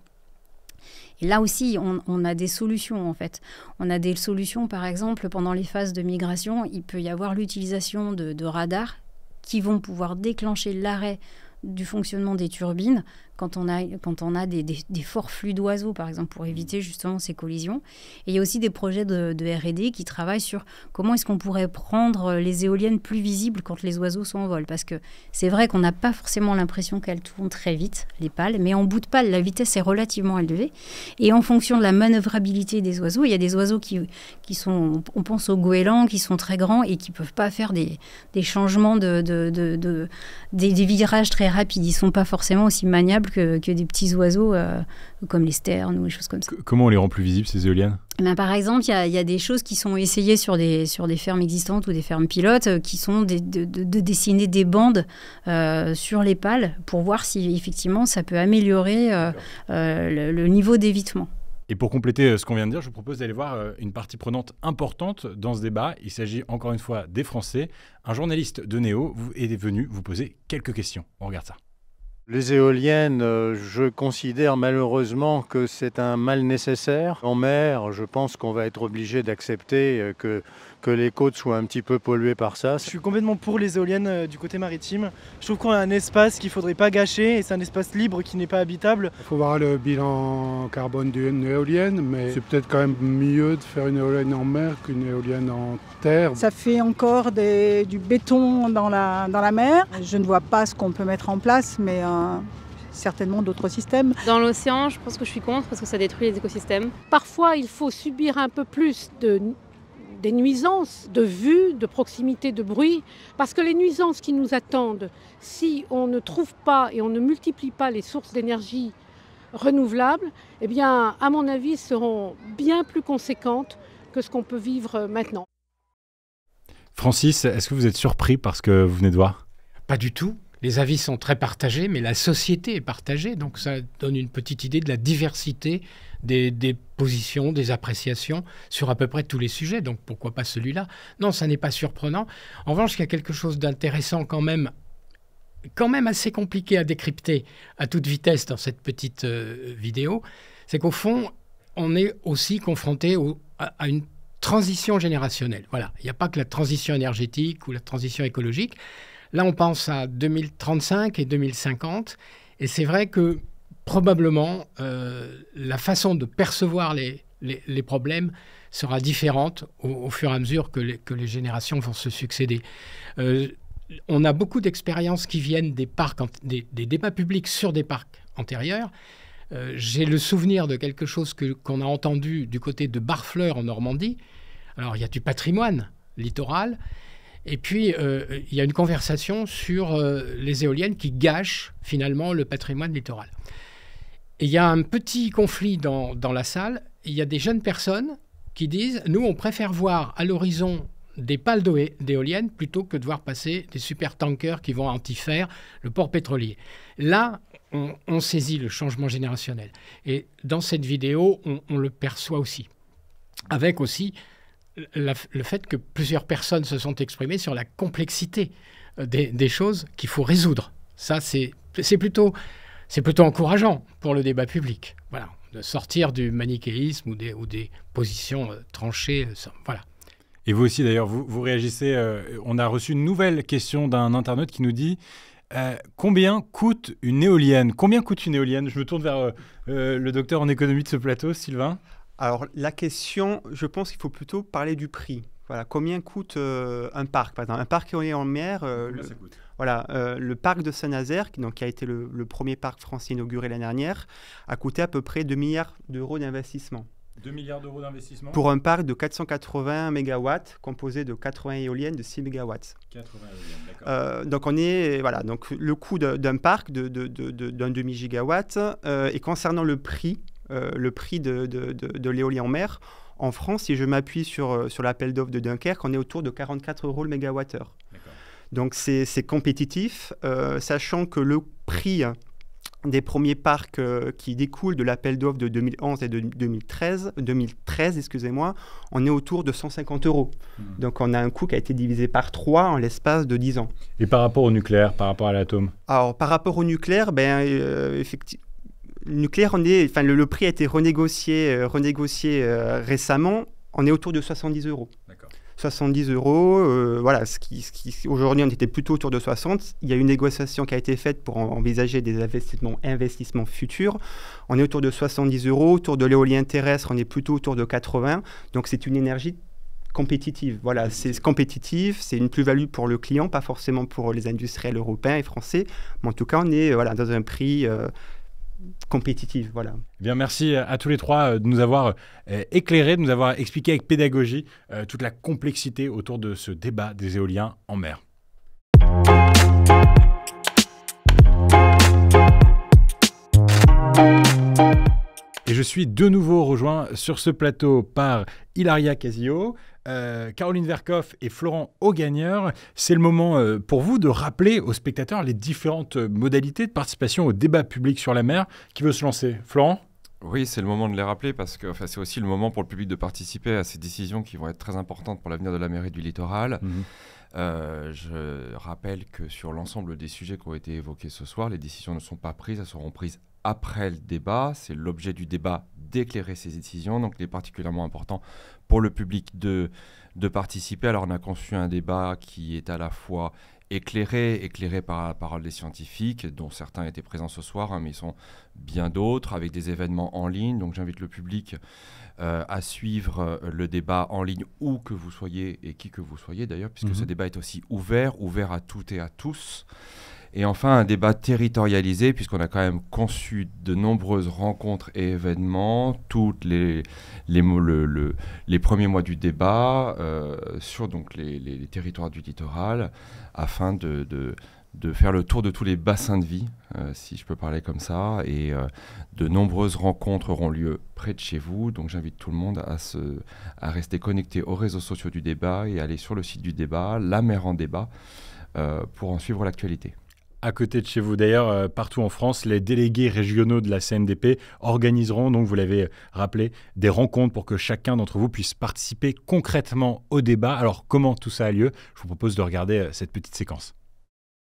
Speaker 4: Et là aussi, on a des solutions, en fait. On a des solutions, par exemple, pendant les phases de migration, il peut y avoir l'utilisation de radars qui vont pouvoir déclencher l'arrêt du fonctionnement des turbines quand on a des forts flux d'oiseaux, par exemple, pour éviter justement ces collisions. Et il y a aussi des projets de R&D qui travaillent sur comment est-ce qu'on pourrait prendre les éoliennes plus visibles quand les oiseaux sont en vol. Parce que c'est vrai qu'on n'a pas forcément l'impression qu'elles tournent très vite, les pales, mais en bout de pale, la vitesse est relativement élevée. Et en fonction de la manœuvrabilité des oiseaux, il y a des oiseaux qui sont, on pense aux goélands, qui sont très grands et qui ne peuvent pas faire des changements des virages très rapides. Ils ne sont pas forcément aussi maniables que des petits oiseaux comme les sternes ou des choses comme ça.
Speaker 1: Comment on les rend plus visibles, ces éoliennes ?
Speaker 4: Par exemple, il y a des choses qui sont essayées sur des fermes existantes ou des fermes pilotes qui sont de dessiner des bandes sur les pales pour voir si effectivement ça peut améliorer le niveau d'évitement.
Speaker 1: Et pour compléter ce qu'on vient de dire, je vous propose d'aller voir une partie prenante importante dans ce débat. Il s'agit encore une fois des Français. Un journaliste de Néo est venu vous poser quelques questions. On regarde ça.
Speaker 7: Les éoliennes, je considère malheureusement que c'est un mal nécessaire. En mer, je pense qu'on va être obligé d'accepter que les côtes soient un petit peu polluées par ça.
Speaker 6: Je suis complètement pour les éoliennes du côté maritime. Je trouve qu'on a un espace qu'il ne faudrait pas gâcher et c'est un espace libre qui n'est pas habitable.
Speaker 18: Il faut voir le bilan carbone d'une éolienne, mais c'est peut-être quand même mieux de faire une éolienne en mer qu'une éolienne en terre.
Speaker 10: Ça fait encore du béton dans la mer. Je ne vois pas ce qu'on peut mettre en place, mais certainement d'autres systèmes.
Speaker 23: Dans l'océan, je pense que je suis contre parce que ça détruit les écosystèmes.
Speaker 22: Parfois, il faut subir un peu plus des nuisances de vue, de proximité, de bruit, parce que les nuisances qui nous attendent, si on ne trouve pas et on ne multiplie pas les sources d'énergie renouvelables, eh bien, à mon avis, seront bien plus conséquentes que ce qu'on peut vivre maintenant.
Speaker 1: Francis, est-ce que vous êtes surpris par ce que vous venez de voir ?
Speaker 3: Pas du tout. Les avis sont très partagés, mais la société est partagée, donc ça donne une petite idée de la diversité des positions, des appréciations sur à peu près tous les sujets, donc pourquoi pas celui-là ? Non, ça n'est pas surprenant. En revanche, il y a quelque chose d'intéressant quand même assez compliqué à décrypter à toute vitesse dans cette petite vidéo, c'est qu'au fond, on est aussi confronté à une transition générationnelle. Voilà, il n'y a pas que la transition énergétique ou la transition écologique. Là, on pense à 2035 et 2050, et c'est vrai que probablement la façon de percevoir les problèmes sera différente au fur et à mesure que les générations vont se succéder. On a beaucoup d'expériences qui viennent des parcs, des débats publics sur des parcs antérieurs. J'ai le souvenir de quelque chose qu'on a entendu du côté de Barfleur en Normandie. Alors, il y a du patrimoine littoral. Et puis, il y a une conversation sur les éoliennes qui gâchent finalement le patrimoine littoral. Et il y a un petit conflit dans la salle. Il y a des jeunes personnes qui disent « Nous, on préfère voir à l'horizon des pales d'éoliennes plutôt que de voir passer des super-tankers qui vont anti-faire le port pétrolier. » Là, on saisit le changement générationnel. Et dans cette vidéo, on le perçoit aussi. Avec aussi le fait que plusieurs personnes se sont exprimées sur la complexité des choses qu'il faut résoudre. Ça, c'est plutôt encourageant pour le débat public. Voilà, de sortir du manichéisme ou des positions tranchées. Voilà.
Speaker 1: Et vous aussi, d'ailleurs, vous réagissez. On a reçu une nouvelle question d'un internaute qui nous dit combien coûte une éolienne ? Combien coûte une éolienne ? Je me tourne vers le docteur en économie de ce plateau, Sylvain.
Speaker 2: Alors, la question, je pense qu'il faut plutôt parler du prix. Voilà, combien coûte un parc ? Par exemple, un parc éolien en mer, le parc de Saint-Nazaire, qui a été le premier parc français inauguré l'année dernière, a coûté à peu près 2 milliards d'euros d'investissement.
Speaker 1: 2 milliards d'euros d'investissement ?
Speaker 2: Pour un parc de 480 MW, composé de 80 éoliennes de 6 MW.
Speaker 1: 80 éoliennes, d'accord.
Speaker 2: Donc le coût d'un parc d'un demi-gigawatt, et concernant le prix de l'éolien en mer, en France, si je m'appuie sur l'appel d'offres de Dunkerque, on est autour de 44 € le mégawattheure. Donc c'est compétitif, sachant que le prix des premiers parcs qui découlent de l'appel d'offres de 2011 et de 2013, on est autour de 150 €. Donc on a un coût qui a été divisé par 3 en l'espace de 10 ans.
Speaker 1: Et par rapport au nucléaire, par rapport à l'atome ?
Speaker 2: Alors par rapport au nucléaire, effectivement, le nucléaire, le prix a été renégocié récemment, on est autour de 70 €. 70 €. Voilà, aujourd'hui, on était plutôt autour de 60. Il y a une négociation qui a été faite pour envisager des investissements futurs. On est autour de 70 €. Autour de l'éolien terrestre, on est plutôt autour de 80. Donc, c'est une énergie compétitive. Voilà, c'est compétitif, c'est une plus-value pour le client, pas forcément pour les industriels européens et français. Mais en tout cas, on est dans un prix compétitif. Voilà.
Speaker 1: Bien, merci à tous les trois de nous avoir éclairés, de nous avoir expliqué avec pédagogie toute la complexité autour de ce débat des éoliens en mer. Et je suis de nouveau rejoint sur ce plateau par Hilaria Casio, Caroline Verkoff et Florent Augagneur. C'est le moment pour vous de rappeler aux spectateurs les différentes modalités de participation au débat public sur la mer. Qui veut se lancer? Florent?
Speaker 9: Oui, c'est le moment de les rappeler parce que c'est aussi le moment pour le public de participer à ces décisions qui vont être très importantes pour l'avenir de la mer et du littoral. Je rappelle que sur l'ensemble des sujets qui ont été évoqués ce soir, les décisions ne sont pas prises, elles seront prises après le débat. C'est l'objet du débat d'éclairer ces décisions. Donc, il est particulièrement important pour le public de participer. Alors, on a conçu un débat qui est à la fois éclairé par la parole des scientifiques, dont certains étaient présents ce soir, mais ils sont bien d'autres, avec des événements en ligne. Donc, j'invite le public à suivre le débat en ligne, où que vous soyez et qui que vous soyez d'ailleurs, puisque ce débat est aussi ouvert à toutes et à tous. Et enfin, un débat territorialisé, puisqu'on a quand même conçu de nombreuses rencontres et événements, toutes les premiers mois du débat, sur donc, les territoires du littoral, afin de faire le tour de tous les bassins de vie, si je peux parler comme ça. Et de nombreuses rencontres auront lieu près de chez vous. Donc j'invite tout le monde à rester connecté aux réseaux sociaux du débat et aller sur le site du débat, La Mer en débat, pour en suivre l'actualité.
Speaker 1: À côté de chez vous, d'ailleurs, partout en France, les délégués régionaux de la CNDP organiseront, donc vous l'avez rappelé, des rencontres pour que chacun d'entre vous puisse participer concrètement au débat. Alors, comment tout ça a lieu? Je vous propose de regarder cette petite séquence.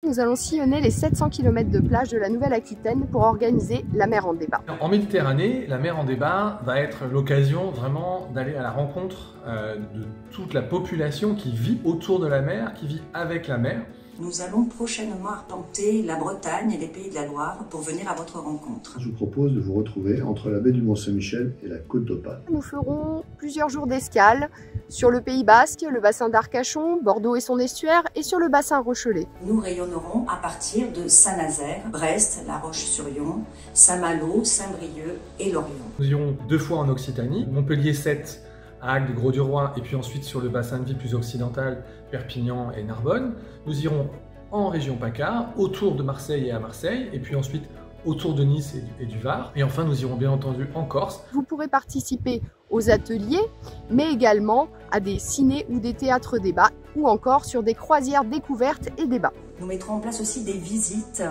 Speaker 12: Nous allons sillonner les 700 km de plage de la Nouvelle-Aquitaine pour organiser la mer en débat.
Speaker 13: En Méditerranée, la mer en débat va être l'occasion vraiment d'aller à la rencontre de toute la population qui vit autour de la mer, qui vit avec la mer.
Speaker 24: Nous allons prochainement arpenter la Bretagne et les Pays de la Loire pour venir à votre rencontre.
Speaker 25: Je vous propose de vous retrouver entre la baie du Mont-Saint-Michel et la côte d'Opale.
Speaker 12: Nous ferons plusieurs jours d'escale sur le Pays Basque, le bassin d'Arcachon, Bordeaux et son estuaire, et sur le bassin rochelais.
Speaker 24: Nous rayonnerons à partir de Saint-Nazaire, Brest, La Roche-sur-Yon, Saint-Malo, Saint-Brieuc et Lorient.
Speaker 13: Nous irons 2 fois en Occitanie, Montpellier 7 à Agde, Gros-du-Roi, et puis ensuite sur le bassin de vie plus occidental, Perpignan et Narbonne. Nous irons en région PACA, autour de Marseille et à Marseille, et puis ensuite autour de Nice et du Var. Et enfin, nous irons bien entendu en Corse.
Speaker 12: Vous pourrez participer aux ateliers, mais également à des ciné ou des théâtres débats, ou encore sur des croisières découvertes et débats.
Speaker 24: Nous mettrons en place aussi des visites,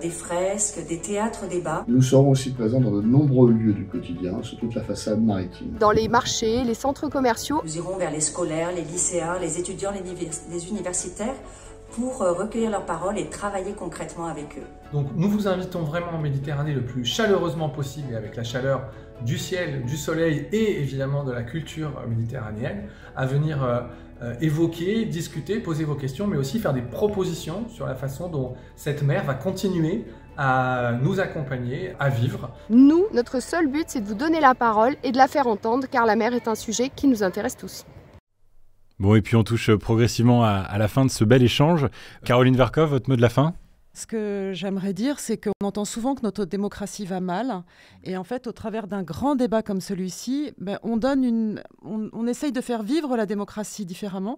Speaker 24: des fresques, des théâtres débats.
Speaker 25: Nous serons aussi présents dans de nombreux lieux du quotidien, sur toute la façade maritime.
Speaker 12: Dans les marchés, les centres commerciaux.
Speaker 24: Nous irons vers les scolaires, les lycéens, les étudiants, les universitaires, pour recueillir leurs paroles et travailler concrètement avec eux.
Speaker 13: Donc nous vous invitons vraiment en Méditerranée le plus chaleureusement possible, et avec la chaleur du ciel, du soleil et évidemment de la culture méditerranéenne, à venir évoquer, discuter, poser vos questions, mais aussi faire des propositions sur la façon dont cette mer va continuer à nous accompagner, à vivre.
Speaker 12: Nous, notre seul but, c'est de vous donner la parole et de la faire entendre, car la mer est un sujet qui nous intéresse tous.
Speaker 1: Bon, et puis on touche progressivement à la fin de ce bel échange. Caroline Verkoff, votre mot de la fin?
Speaker 15: Ce que j'aimerais dire, c'est qu'on entend souvent que notre démocratie va mal. Et en fait, au travers d'un grand débat comme celui-ci, on essaye de faire vivre la démocratie différemment.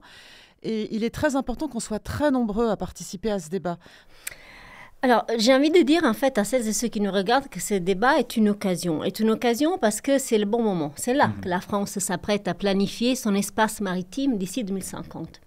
Speaker 15: Et il est très important qu'on soit très nombreux à participer à ce débat.
Speaker 26: Alors, j'ai envie de dire en fait à celles et ceux qui nous regardent que ce débat est une occasion. Est une occasion parce que c'est le bon moment. C'est là que la France s'apprête à planifier son espace maritime d'ici 2050.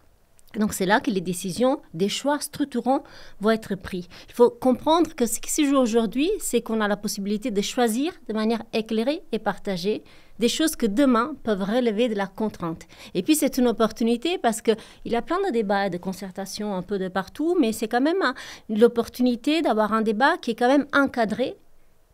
Speaker 26: Donc c'est là que les décisions, des choix structurants vont être pris. Il faut comprendre que ce qui se joue aujourd'hui, c'est qu'on a la possibilité de choisir de manière éclairée et partagée des choses que demain peuvent relever de la contrainte. Et puis c'est une opportunité parce qu'il y a plein de débats et de concertations un peu de partout, mais c'est quand même l'opportunité d'avoir un débat qui est quand même encadré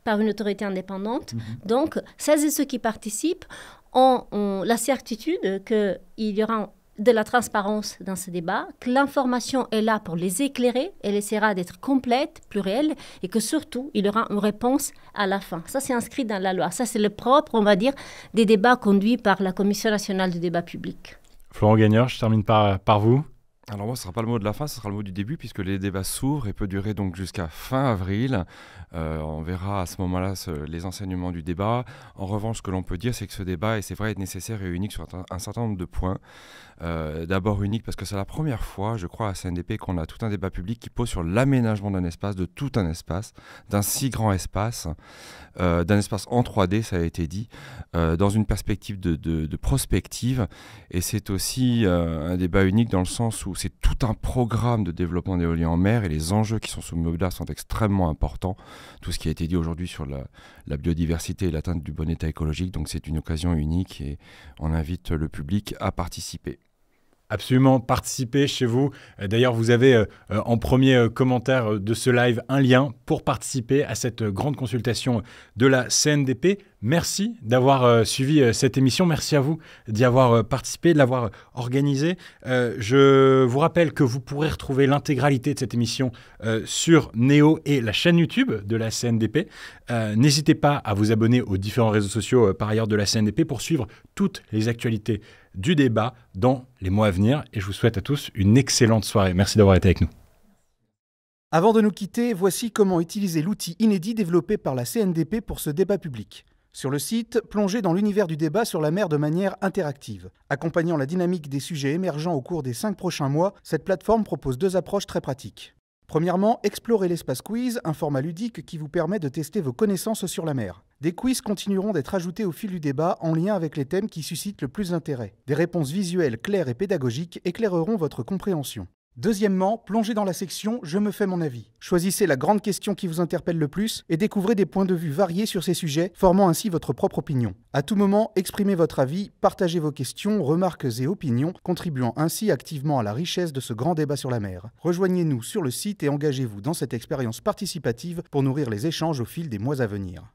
Speaker 26: par une autorité indépendante. Donc celles et ceux qui participent ont la certitude qu'il y aura de la transparence dans ce débat, que l'information est là pour les éclairer, elle essaiera d'être complète, plurielle, et que surtout, il y aura une réponse à la fin. Ça, c'est inscrit dans la loi. Ça, c'est le propre, on va dire, des débats conduits par la Commission nationale du débat public.
Speaker 1: Florent Gagneur, je termine par vous.
Speaker 9: Alors moi, ce ne sera pas le mot de la fin, ce sera le mot du début, puisque les débats s'ouvrent et peuvent durer donc jusqu'à fin avril. On verra à ce moment-là les enseignements du débat. En revanche, ce que l'on peut dire, c'est que ce débat, et c'est vrai, est nécessaire et unique sur un certain nombre de points. D'abord unique parce que c'est la première fois, je crois, à CNDP qu'on a tout un débat public qui pose sur l'aménagement d'un espace, de tout un espace, d'un si grand espace, d'un espace en 3D, ça a été dit, dans une perspective de prospective. Et c'est aussi un débat unique dans le sens où c'est tout un programme de développement d'éolien en mer et les enjeux qui sont soumis au débat sont extrêmement importants. Tout ce qui a été dit aujourd'hui sur la biodiversité et l'atteinte du bon état écologique. Donc c'est une occasion unique et on invite le public à participer.
Speaker 1: Absolument, participez chez vous. D'ailleurs, vous avez en premier commentaire de ce live un lien pour participer à cette grande consultation de la CNDP. Merci d'avoir suivi cette émission. Merci à vous d'y avoir participé, de l'avoir organisée. Je vous rappelle que vous pourrez retrouver l'intégralité de cette émission sur Néo et la chaîne YouTube de la CNDP. N'hésitez pas à vous abonner aux différents réseaux sociaux par ailleurs de la CNDP pour suivre toutes les actualités du débat dans les mois à venir. Et je vous souhaite à tous une excellente soirée. Merci d'avoir été avec nous.
Speaker 20: Avant de nous quitter, voici comment utiliser l'outil inédit développé par la CNDP pour ce débat public. Sur le site, plongez dans l'univers du débat sur la mer de manière interactive. Accompagnant la dynamique des sujets émergents au cours des 5 prochains mois, cette plateforme propose 2 approches très pratiques. Premièrement, explorez l'espace quiz, un format ludique qui vous permet de tester vos connaissances sur la mer. Des quiz continueront d'être ajoutés au fil du débat en lien avec les thèmes qui suscitent le plus d'intérêt. Des réponses visuelles claires et pédagogiques éclaireront votre compréhension. Deuxièmement, plongez dans la section « Je me fais mon avis ». Choisissez la grande question qui vous interpelle le plus et découvrez des points de vue variés sur ces sujets, formant ainsi votre propre opinion. À tout moment, exprimez votre avis, partagez vos questions, remarques et opinions, contribuant ainsi activement à la richesse de ce grand débat sur la mer. Rejoignez-nous sur le site et engagez-vous dans cette expérience participative pour nourrir les échanges au fil des mois à venir.